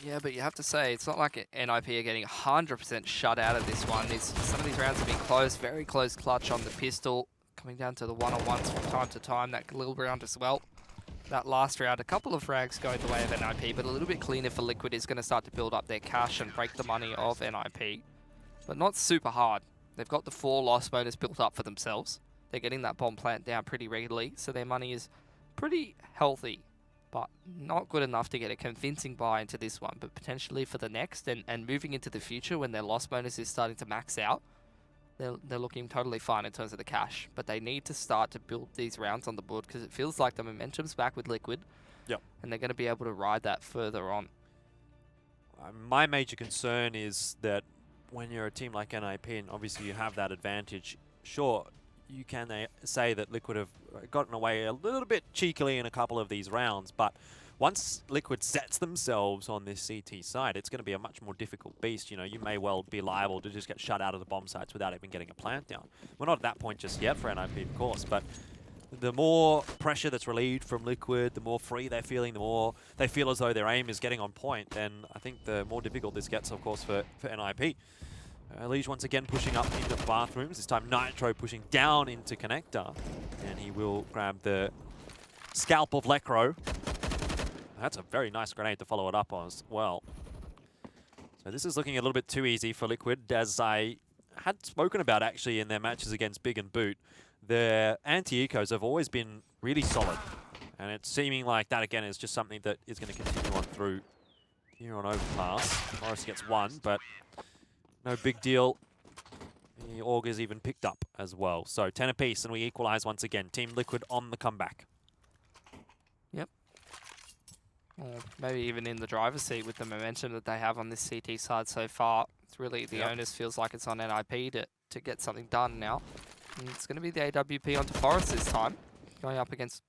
Yeah, but you have to say, it's not like NiP are getting 100% shut out of this one. Some of these rounds have been close, very close clutch on the pistol. Coming down to the one-on-ones from time to time, that little round as well. That last round, a couple of frags going the way of NiP, but a little bit cleaner for Liquid is going to start to build up their cash and break the money of NiP. But not super hard. They've got the 4 loss bonus built up for themselves. They're getting that bomb plant down pretty regularly, so their money is pretty healthy, but not good enough to get a convincing buy into this one, but potentially for the next and moving into the future when their loss bonus is starting to max out. They're looking totally fine in terms of the cash, but they need to start to build these rounds on the board because it feels like the momentum's back with Liquid. Yep. And they're going to be able to ride that further on. My major concern is that when you're a team like NiP, and obviously you have that advantage, sure, you can say that Liquid have gotten away a little bit cheekily in a couple of these rounds, but once Liquid sets themselves on this CT side, it's going to be a much more difficult beast. You know, you may well be liable to just get shut out of the bomb sites without even getting a plant down. We're not at that point just yet for NiP, of course, but the more pressure that's relieved from Liquid, the more free they're feeling, the more they feel as though their aim is getting on point, then I think the more difficult this gets, of course, for NiP. Lige once again pushing up into the bathrooms, this time Nitro pushing down into Connector, and he will grab the scalp of Lecro. That's a very nice grenade to follow it up on as well. So this is looking a little bit too easy for Liquid, as I had spoken about actually in their matches against Big and Boot. Their anti-ecos have always been really solid, and it's seeming like that again is just something that is going to continue on through here on Overpass. Forrest gets one, but no big deal. The Augur's even picked up as well. So 10 apiece, and we equalize once again. Team Liquid on the comeback. Yep. Or maybe even in the driver's seat with the momentum that they have on this CT side so far. It's really, the onus feels like it's on NiP to get something done now. And it's going to be the AWP onto Forrest this time, going up against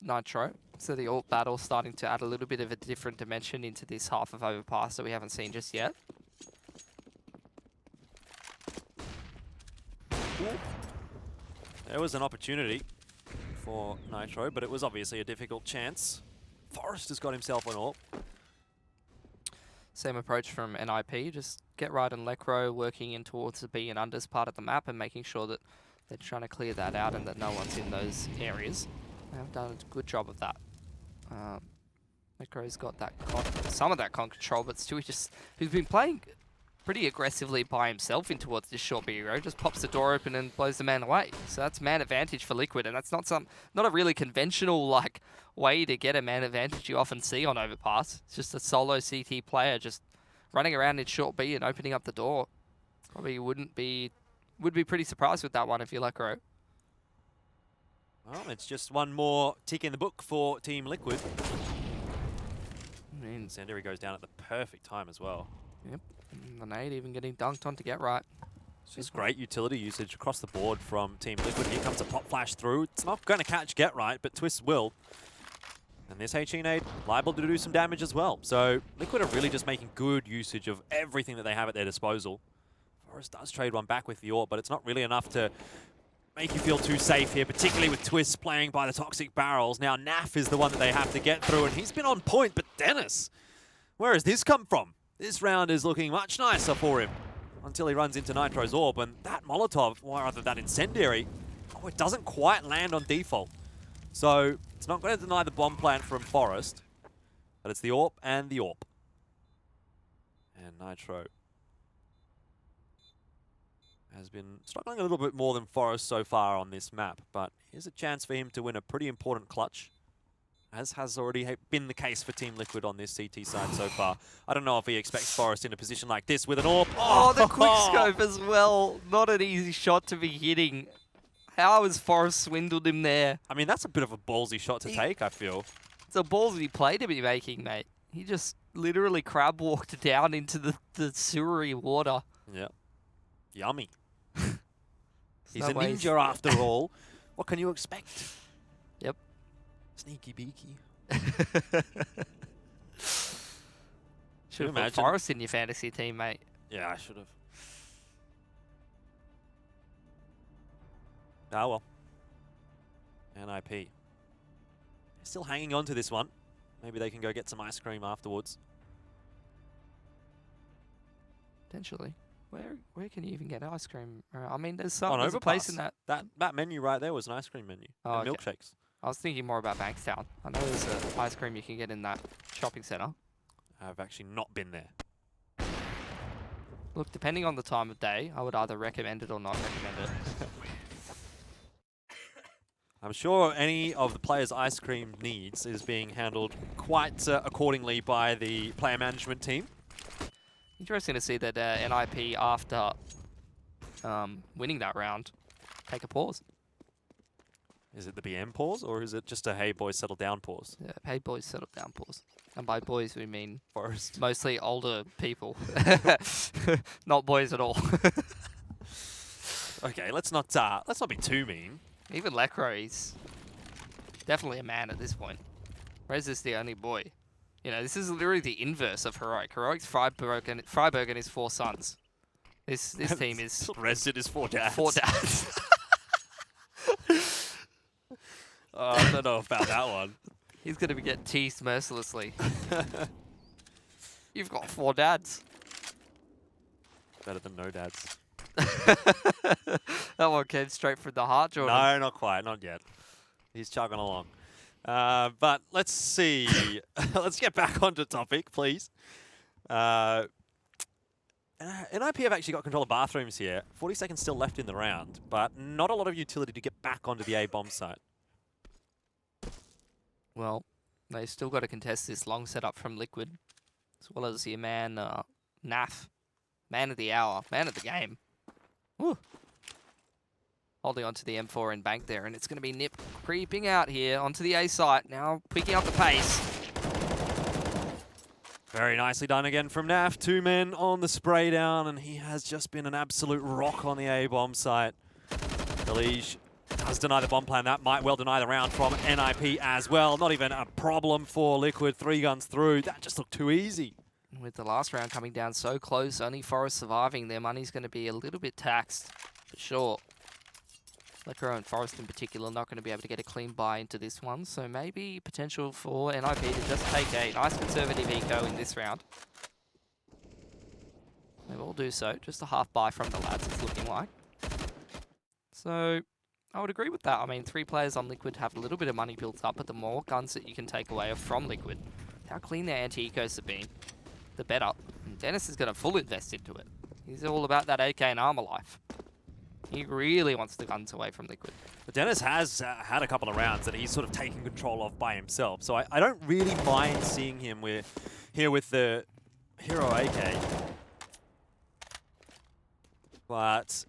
Nitro. So the ult battle starting to add a little bit of a different dimension into this half of Overpass that we haven't seen just yet. There was an opportunity for Nitro, but it was obviously a difficult chance. Forrest has got himself an ult. Same approach from NiP, just get right and Lecro working in towards the B and unders part of the map and making sure that they're trying to clear that out and that no one's in those areas. They have done a good job of that. Lecro's got that some of that control, but Stewie just, who's been playing pretty aggressively by himself in towards this short B road, just pops the door open and blows the man away. So that's man advantage for Liquid, and that's not a really conventional like way to get a man advantage you often see on Overpass. It's just a solo CT player just running around in short B and opening up the door. Probably would be pretty surprised with that one if you're Lecro. Well, it's just one more tick in the book for Team Liquid. Sanderi goes down at the perfect time as well. Yep. The nade even getting dunked on to get right. It's just great utility usage across the board from Team Liquid. Here comes a pop flash through. It's not going to catch Get Right, but Twist will. And this HE nade liable to do some damage as well. So Liquid are really just making good usage of everything that they have at their disposal. Forest does trade one back with the AWP, but it's not really enough to make you feel too safe here, particularly with Twist playing by the toxic barrels. Now NAF is the one that they have to get through, and he's been on point, but Dennis, where has this come from? This round is looking much nicer for him until he runs into Nitro's AWP, and that Molotov, or rather that Incendiary, oh, it doesn't quite land on default. So it's not going to deny the bomb plant from Forest, but it's the AWP and the AWP. And Nitro has been struggling a little bit more than Forest so far on this map, but here's a chance for him to win a pretty important clutch, as has already been the case for Team Liquid on this CT side so far. I don't know if he expects Forest in a position like this with an AWP. Oh, the quickscope as well. Not an easy shot to be hitting. How has Forest swindled him there? I mean, that's a bit of a ballsy shot to take, I feel. It's a ballsy play to be making, mate. He just literally crab walked down into the sewery water. Yeah. Yummy. He's no a ways. ninja after all. What can you expect? Yep. Sneaky beaky. Should have put imagine? Forest in your fantasy team, mate. Yeah, I should have. Ah, well. NiP. Still hanging on to this one. Maybe they can go get some ice cream afterwards. Potentially. Where can you even get ice cream? I mean, there's a Overpass. place in that. That menu right there was an ice cream menu. Oh, and okay. milkshakes. I was thinking more about Bankstown. I know there's an ice cream you can get in that shopping centre. I've actually not been there. Look, depending on the time of day, I would either recommend it or not recommend it. I'm sure any of the players' ice cream needs is being handled quite accordingly by the player management team. Interesting to see that NiP, after winning that round, take a pause. Is it the BM pause, or is it just a hey boys settle down pause? Yeah, hey boys, settle down pause. And by boys we mean Forest. mostly older people, not boys at all. Okay, let's not be too mean. Even Lecro, he's definitely a man at this point. Rez is the only boy. You know, this is literally the inverse of Heroic. Heroic's Freiburg and his 4 sons. This team is Resident is 4 dads. 4 dads. Oh, I don't know about that one. He's going to get teased mercilessly. You've got 4 dads. Better than no dads. That one came straight from the heart, Jordan. No, not quite. Not yet. He's chugging along. But let's see. Let's get back onto topic, please. NiP have actually got control of bathrooms here. 40 seconds still left in the round, but not a lot of utility to get back onto the A-bomb site. Well, they still got to contest this long setup from Liquid, as well as your man, NAF. Man of the hour. Man of the game. Woo. Holding onto the M4 in bank there, and it's going to be NiP creeping out here onto the A site, now picking up the pace. Very nicely done again from NAF. 2 men on the spray down, and he has just been an absolute rock on the A-bomb site. Delige does deny the bomb plan. That might well deny the round from NiP as well. Not even a problem for Liquid. 3 guns through. That just looked too easy. With the last round coming down so close, only Forest surviving, their money's going to be a little bit taxed, for sure. Lecro and Forest in particular not going to be able to get a clean buy into this one, so maybe potential for NiP to just take a nice conservative eco in this round. They will do so. Just a half buy from the lads, it's looking like. So I would agree with that. I mean, 3 players on Liquid have a little bit of money built up, but the more guns that you can take away from Liquid, how clean their anti-ecos have been, the better. And Dennis is going to full invest into it. He's all about that AK and armor life. He really wants the guns away from Liquid. But Dennis has had a couple of rounds that he's sort of taken control of by himself. So I don't really mind seeing him here with the Hero AK. But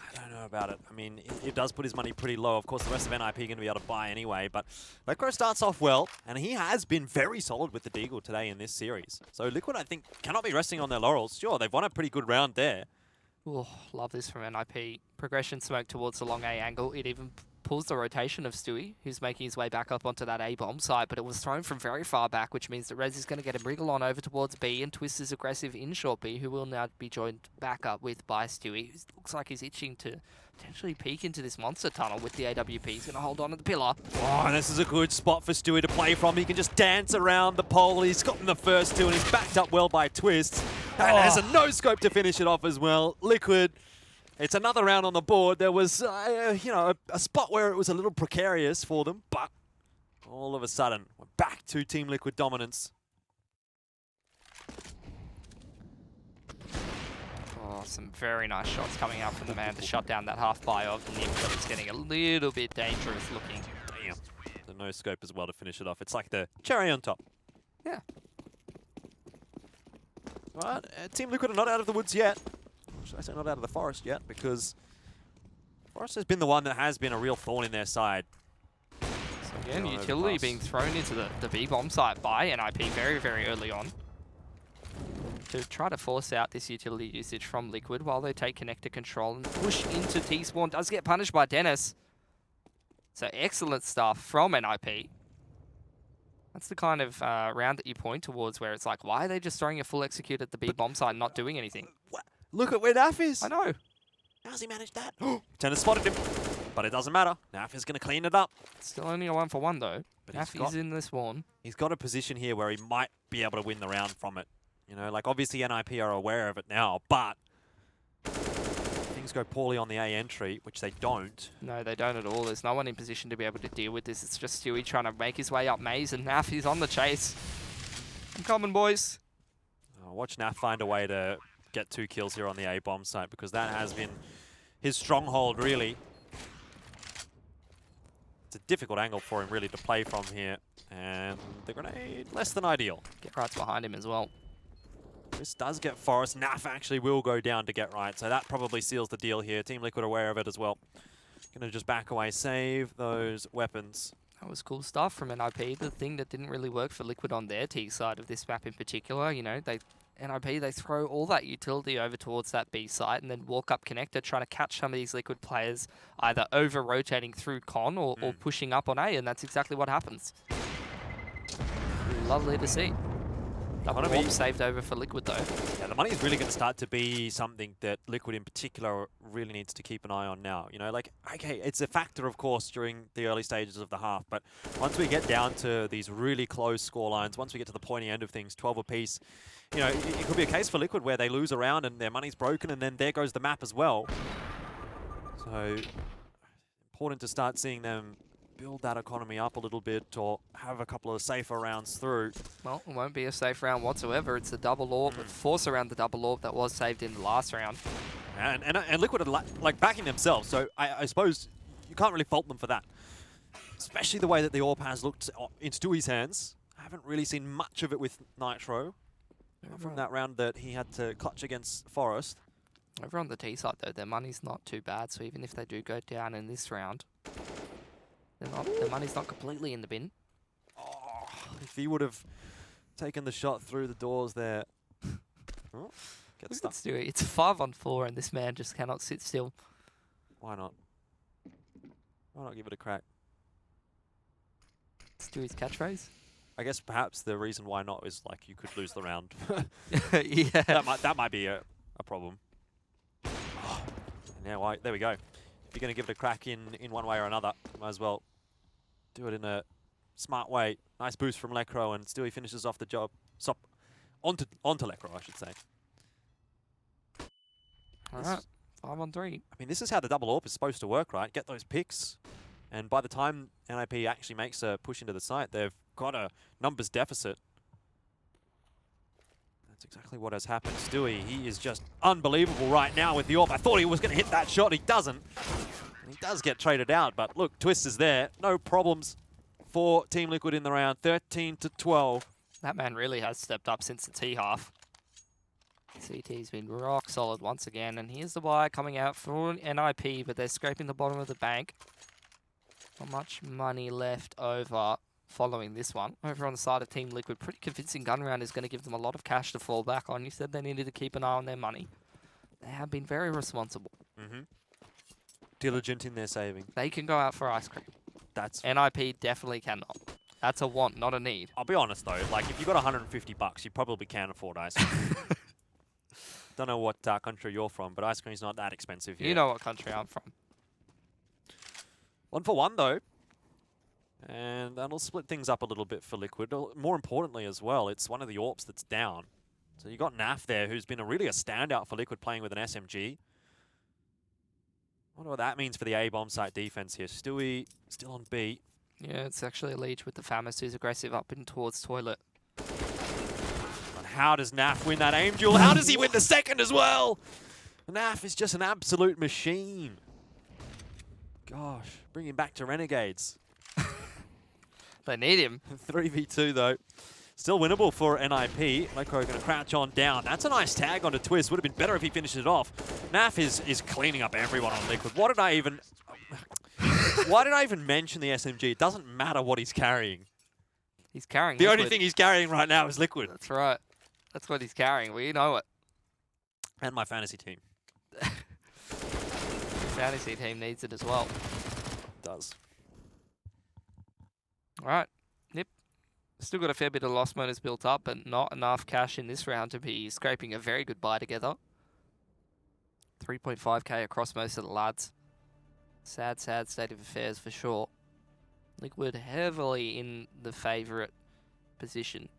I don't know about it. I mean, it does put his money pretty low. Of course, the rest of NiP are going to be able to buy anyway. But Lecro starts off well, and he has been very solid with the Deagle today in this series. So Liquid, I think, cannot be resting on their laurels. Sure, they've won a pretty good round there. Oh, love this from NiP. Progression smoke towards the long A angle. It even pulls the rotation of Stewie, who's making his way back up onto that A bomb site, but it was thrown from very far back, which means that Rez is going to get a wriggle on over towards B, and Twist is aggressive in short B, who will now be joined back up with by Stewie, who looks like he's itching to potentially peek into this monster tunnel with the AWP. He's going to hold on to the pillar. Oh, and this is a good spot for Stewie to play from. He can just dance around the pole. He's gotten the first two, and he's backed up well by Twist. And there's a no-scope to finish it off as well. Liquid, it's another round on the board. There was, you know, a spot where it was a little precarious for them, but all of a sudden, we're back to Team Liquid dominance. Oh, some very nice shots coming out from the man to shut down that half buy of NiP, but it's getting a little bit dangerous looking. Damn. The no-scope as well to finish it off. It's like the cherry on top. Yeah. But Team Liquid are not out of the woods yet. Should I say not out of the forest yet? Because Forest has been the one that has been a real thorn in their side. So again, Yeah, utility Overpass. being thrown into the B bomb site by NiP very, very early on, to try to force out this utility usage from Liquid while they take connector control and push into T-Spawn. Does get punished by Dennis. So excellent stuff from NiP. That's the kind of round that you point towards where it's like, why are they just throwing a full execute at the B bomb site and not doing anything? What? Look at where NiP is. I know. How's he managed that? Tennis spotted him. But it doesn't matter. NiP is going to clean it up. Still only a 1-for-1 though. But NiP is in this one. He's got a position here where he might be able to win the round from it. You know, like obviously NiP are aware of it now, but things go poorly on the A entry, which they don't. No, they don't at all. There's no one in position to be able to deal with this. It's just Stewie trying to make his way up maze, and NAF is on the chase. I'm coming, boys. Watch NaF find a way to get 2 kills here on the A bomb site, because that has been his stronghold, really. It's a difficult angle for him, really, to play from here. And the grenade, less than ideal. Get Right's behind him as well. This does get Forest. NaF actually will go down to get Right, so that probably seals the deal here. Team Liquid aware of it as well. Gonna just back away, save those weapons. That was cool stuff from NiP. The thing that didn't really work for Liquid on their T side of this map in particular, you know, NiP, they throw all that utility over towards that B site and then walk up connector, trying to catch some of these Liquid players either over-rotating through con or pushing up on A, and that's exactly what happens. Lovely to see. Double warp saved over for Liquid though. Yeah, the money is really going to start to be something that Liquid in particular really needs to keep an eye on now. You know, like, okay, it's a factor, of course, during the early stages of the half, but once we get down to these really close score lines, once we get to the pointy end of things, 12 apiece, you know, it could be a case for Liquid where they lose a round and their money's broken, and then there goes the map as well. So, important to start seeing them build that economy up a little bit, or have a couple of safer rounds through. Well, it won't be a safe round whatsoever. It's a double orb, force around the double orb that was saved in the last round. And Liquid are like backing themselves, so I suppose you can't really fault them for that. Especially the way that the orb has looked in Stewie's hands. I haven't really seen much of it with Nitro from that round that he had to clutch against Forest. Over on the T side though, their money's not too bad, so even if they do go down in this round, their money's not completely in the bin. Oh, if he would have taken the shot through the doors there. Oh, get stuck. Let's do it. It's 5-on-4 and this man just cannot sit still. Why not? Why not give it a crack? Let's do his catchphrase. I guess perhaps the reason why not is like you could lose the round. Yeah. That might be a problem. Oh, now there we go. If you're going to give it a crack in one way or another, might as well do it in a smart way. Nice boost from Lecro, and Stewie finishes off the job. Onto Lecro, I should say. All right, 5-on-3. I mean, this is how the double AWP is supposed to work, right? Get those picks, and by the time NiP actually makes a push into the site, they've got a numbers deficit. That's exactly what has happened. Stewie, he is just unbelievable right now with the AWP. I thought he was going to hit that shot. He doesn't. And he does get traded out, but look, Twist is there. No problems for Team Liquid in the round. 13-12. That man really has stepped up since the T half. CT's been rock solid once again, and here's the buy coming out for NiP, but they're scraping the bottom of the bank. Not much money left over following this one. Over on the side of Team Liquid, pretty convincing gun round is going to give them a lot of cash to fall back on. You said they needed to keep an eye on their money. They have been very responsible. Diligent in their saving. They can go out for ice cream. That's. NiP definitely cannot. That's a want, not a need. I'll be honest though. Like if you got $150, you probably can afford ice cream. Don't know what country you're from, but ice cream's not that expensive here. You know what country I'm from. 1 for 1 though. And that'll split things up a little bit for Liquid. More importantly as well, it's one of the AWPs that's down. So you got NAF there, who's been really a standout for Liquid playing with an SMG. Wonder what that means for the A bomb site defense here. Stewie still on B. Yeah, it's actually a leech with the Famis who's aggressive up in towards toilet. And how does NAF win that aim duel? How does he win the second as well? NAF is just an absolute machine. Gosh, bring him back to Renegades. They need him. 3v2 though. Still winnable for NiP. Micro going to crouch on down. That's a nice tag onto Twist. Would have been better if he finished it off. NAF is cleaning up everyone on Liquid. What did I even... Why did I even mention the SMG? It doesn't matter what he's carrying. He's carrying The Liquid. only thing he's carrying right now is Liquid. That's right. That's what he's carrying. We know it. And my fantasy team. The fantasy team needs it as well. Does. All right. NiP. Still got a fair bit of loss bonus built up, but not enough cash in this round to be scraping a very good buy together. 3.5k across most of the lads. Sad, sad state of affairs for sure. Liquid heavily in the favourite position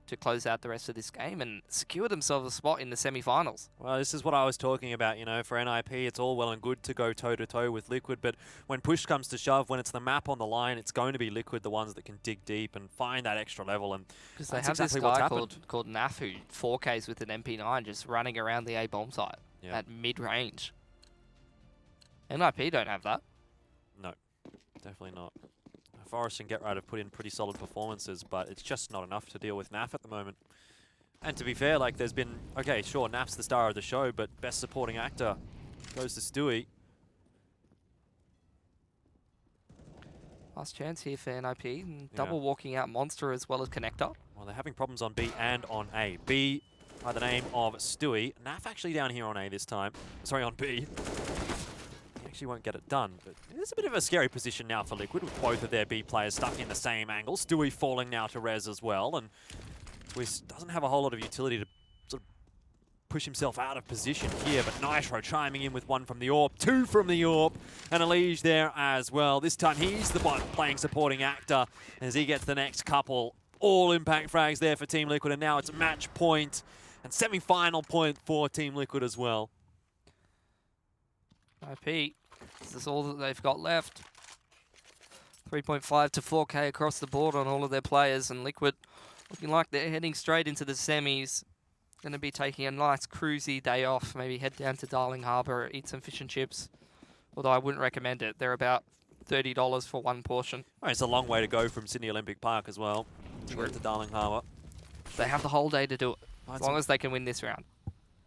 to close out the rest of this game and secure themselves a spot in the semi-finals. Well, this is what I was talking about, you know, for NiP, it's all well and good to go toe-to-toe with Liquid, but when push comes to shove, when it's the map on the line, it's going to be Liquid, the ones that can dig deep and find that extra level, and Because they that's have exactly this what's guy happened. called NAF who 4Ks with an MP9 just running around the A bomb site at mid-range. NiP don't have that. No, definitely not. Forrest and GetRight have put in pretty solid performances, but it's just not enough to deal with NAF at the moment. And to be fair, like there's been, okay, sure, NAF's the star of the show, but best supporting actor goes to Stewie. Last chance here for NiP. And double walking out Monster as well as Connector. Well, they're having problems on B and on A. B by the name of Stewie. NAF actually down here on A this time. Sorry, on B. He won't get it done, but it's a bit of a scary position now for Liquid with both of their B players stuck in the same angle. Stewie falling now to res as well, and Twist doesn't have a whole lot of utility to sort of push himself out of position here, but Nitro chiming in with one from the AWP, two from the AWP, and Elige there as well. This time he's the one playing supporting actor as he gets the next couple. All impact frags there for Team Liquid, and now it's match point and semi-final point for Team Liquid as well. NiP, this is all that they've got left. 3.5 to 4k across the board on all of their players, and Liquid looking like they're heading straight into the semis. Going to be taking a nice cruisy day off, maybe head down to Darling Harbour, eat some fish and chips. Although I wouldn't recommend it. They're about $30 for one portion. Oh, it's a long way to go from Sydney Olympic Park as well. To go to Darling Harbour. They have the whole day to do it, as long as they can win this round.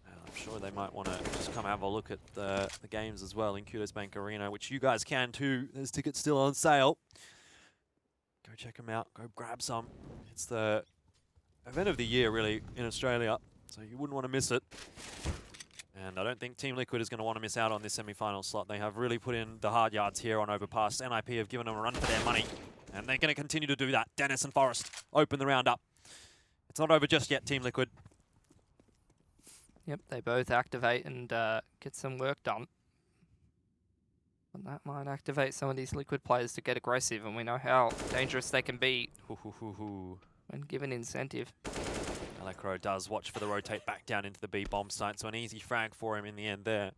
I'm sure they might want to just come have a look at the games as well in Qudos Bank Arena, which you guys can too. There's tickets still on sale. Go check them out. Go grab some. It's the event of the year, really, in Australia, so you wouldn't want to miss it. And I don't think Team Liquid is going to want to miss out on this semi-final slot. They have really put in the hard yards here on Overpass. NiP have given them a run for their money, and they're going to continue to do that. Dennis and Forrest open the round up. It's not over just yet, Team Liquid. Yep, they both activate and get some work done. And that might activate some of these Liquid players to get aggressive, and we know how dangerous they can be when given incentive. Elecro does watch for the rotate back down into the B bomb site, so an easy frag for him in the end there.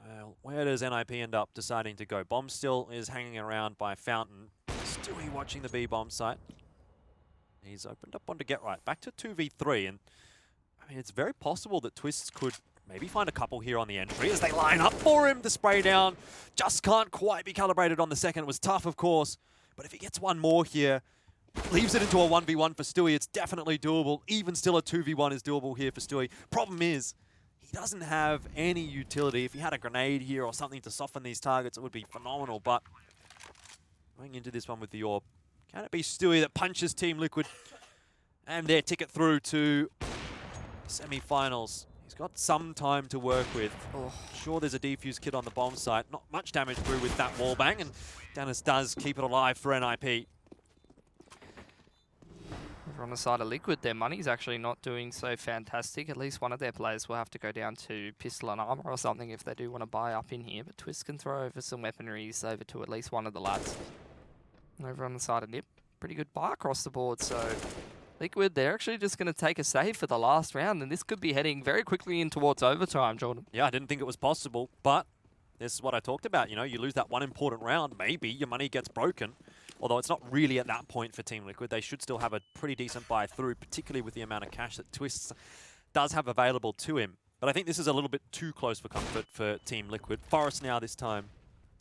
Well, where does NiP end up deciding to go? Bomb still is hanging around by Fountain. Stewie watching the B bomb site. He's opened up onto GetRight. Back to 2v3, and I mean, it's very possible that Twists could maybe find a couple here on the entry as they line up for him. The spray down just can't quite be calibrated on the second. It was tough, of course, but if he gets one more here, leaves it into a 1v1 for Stewie, it's definitely doable. Even still, a 2v1 is doable here for Stewie. Problem is, he doesn't have any utility. If he had a grenade here or something to soften these targets, it would be phenomenal, but going into this one with the AWP, can it be Stewie that punches Team Liquid and their ticket through to semi-finals. He's got some time to work with. Oh. Sure, there's a defuse kit on the bomb site. Not much damage through with that wall bang, and Dennis does keep it alive for NiP. Over on the side of Liquid, their money's actually not doing so fantastic. At least one of their players will have to go down to pistol and armor or something if they do want to buy up in here. But Twist can throw over some weaponries over to at least one of the lads. And over on the side of NiP, pretty good buy across the board. So Liquid, they're actually just going to take a save for the last round, and this could be heading very quickly in towards overtime, Jordan. Yeah, I didn't think it was possible, but this is what I talked about. You know, you lose that one important round, maybe your money gets broken. Although it's not really at that point for Team Liquid. They should still have a pretty decent buy through, particularly with the amount of cash that Twist does have available to him. But I think this is a little bit too close for comfort for Team Liquid. Forrest now this time,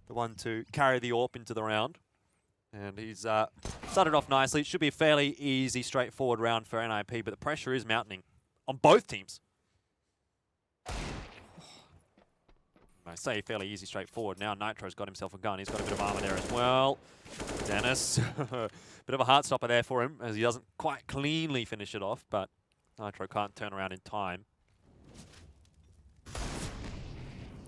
the one to carry the AWP into the round. And he's started off nicely. It should be a fairly easy, straightforward round for NiP, but the pressure is mounting on both teams. I say fairly easy, straightforward. Now Nitro's got himself a gun. He's got a bit of armor there as well. Dennis, bit of a heart stopper there for him, as he doesn't quite cleanly finish it off, but Nitro can't turn around in time.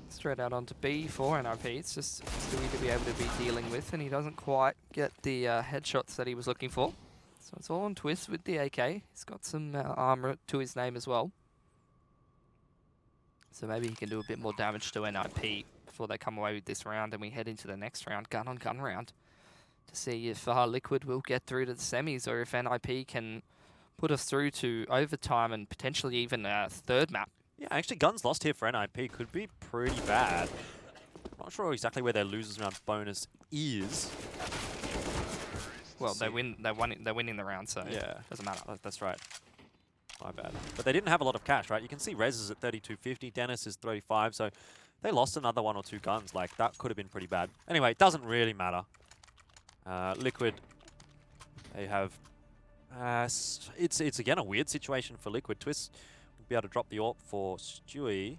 Straight out onto B for NiP. It's just Stewie to be able to be dealing with, and he doesn't quite get the headshots that he was looking for. So it's all on Twist with the AK. He's got some armor to his name as well. So maybe he can do a bit more damage to NiP before they come away with this round, and we head into the next round, gun-on-gun round, to see if Liquid will get through to the semis, or if NiP can put us through to overtime and potentially even a third map. Yeah, actually, guns lost here for NiP could be pretty bad. Not sure exactly where their losers round bonus is. Well, they're winning the round, so yeah, doesn't matter. That's right. My bad. But they didn't have a lot of cash, right? You can see Rez is at 3250, Dennis is 35, so they lost another one or two guns. Like, that could have been pretty bad. Anyway, it doesn't really matter. Liquid, they have... it's again a weird situation for Liquid. Twist will be able to drop the AWP for Stewie.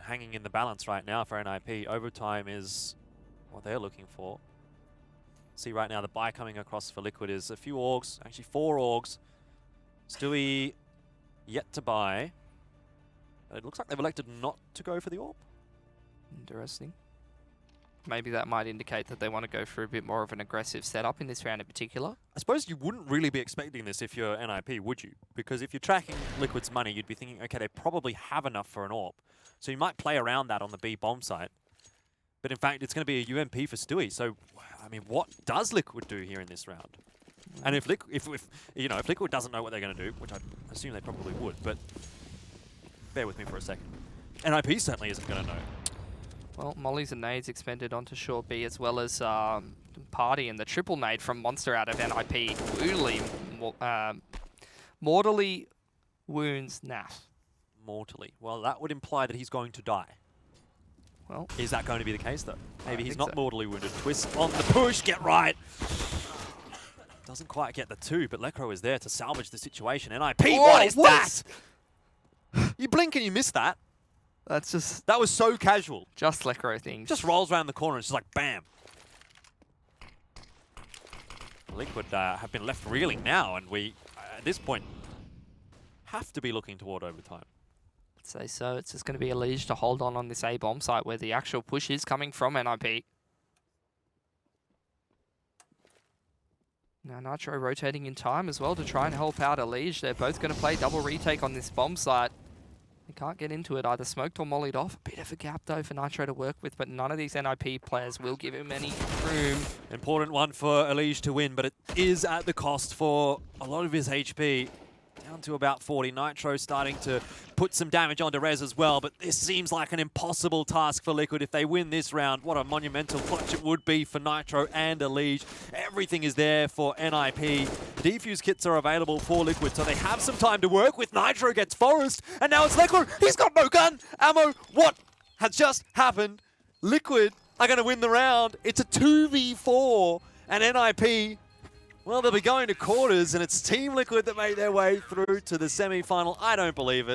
Hanging in the balance right now for NiP. Overtime is what they're looking for. See right now the buy coming across for Liquid is a few orgs, actually 4 orgs. Stewie yet to buy. It looks like they've elected not to go for the AWP. Interesting. Maybe that might indicate that they want to go for a bit more of an aggressive setup in this round in particular. I suppose you wouldn't really be expecting this if you're NiP, would you? Because if you're tracking Liquid's money, you'd be thinking, okay, they probably have enough for an AWP. So you might play around that on the B bomb site. But in fact, it's going to be a UMP for Stewie. So, I mean, what does Liquid do here in this round? And if Liquid doesn't know what they're going to do, which I assume they probably would, but bear with me for a second. NiP certainly isn't going to know. Well, mollies and nades expended onto short B, as well as Party and the triple nade from Monster out of NiP. Mortally wounds NAF. Mortally. Well, that would imply that he's going to die. Well, is that going to be the case, though? Maybe he's not so. mortally wounded. Twist on the push, get right. Doesn't quite get the 2, but Lekro is there to salvage the situation. NiP, Whoa, what is what? that? You blink and you miss that. That's just... That was so casual. Just Lekro things. Just rolls around the corner and it's just like, bam. Liquid have been left reeling now, and we, at this point, have to be looking toward overtime. I'd say so. It's just going to be a Liege to hold on this A bomb site where the actual push is coming from NiP. Now Nitro rotating in time as well to try and help out a Liege. They're both going to play double retake on this bomb site. They can't get into it, either smoked or mollied off. A bit of a gap though for Nitro to work with, but none of these NiP players will give him any room. Important one for Elige to win, but it is at the cost for a lot of his HP. Down to about 40. Nitro starting to put some damage onto Rez as well, but this seems like an impossible task for Liquid. If they win this round, what a monumental clutch it would be for Nitro and Elige. Everything is there for NiP. Defuse kits are available for Liquid, so they have some time to work with. Nitro gets Forest, and now it's Liquid. He's got no gun ammo. What has just happened? Liquid are going to win the round. It's a 2v4, and NiP, well, they'll be going to quarters, and it's Team Liquid that made their way through to the semi-final. I don't believe it.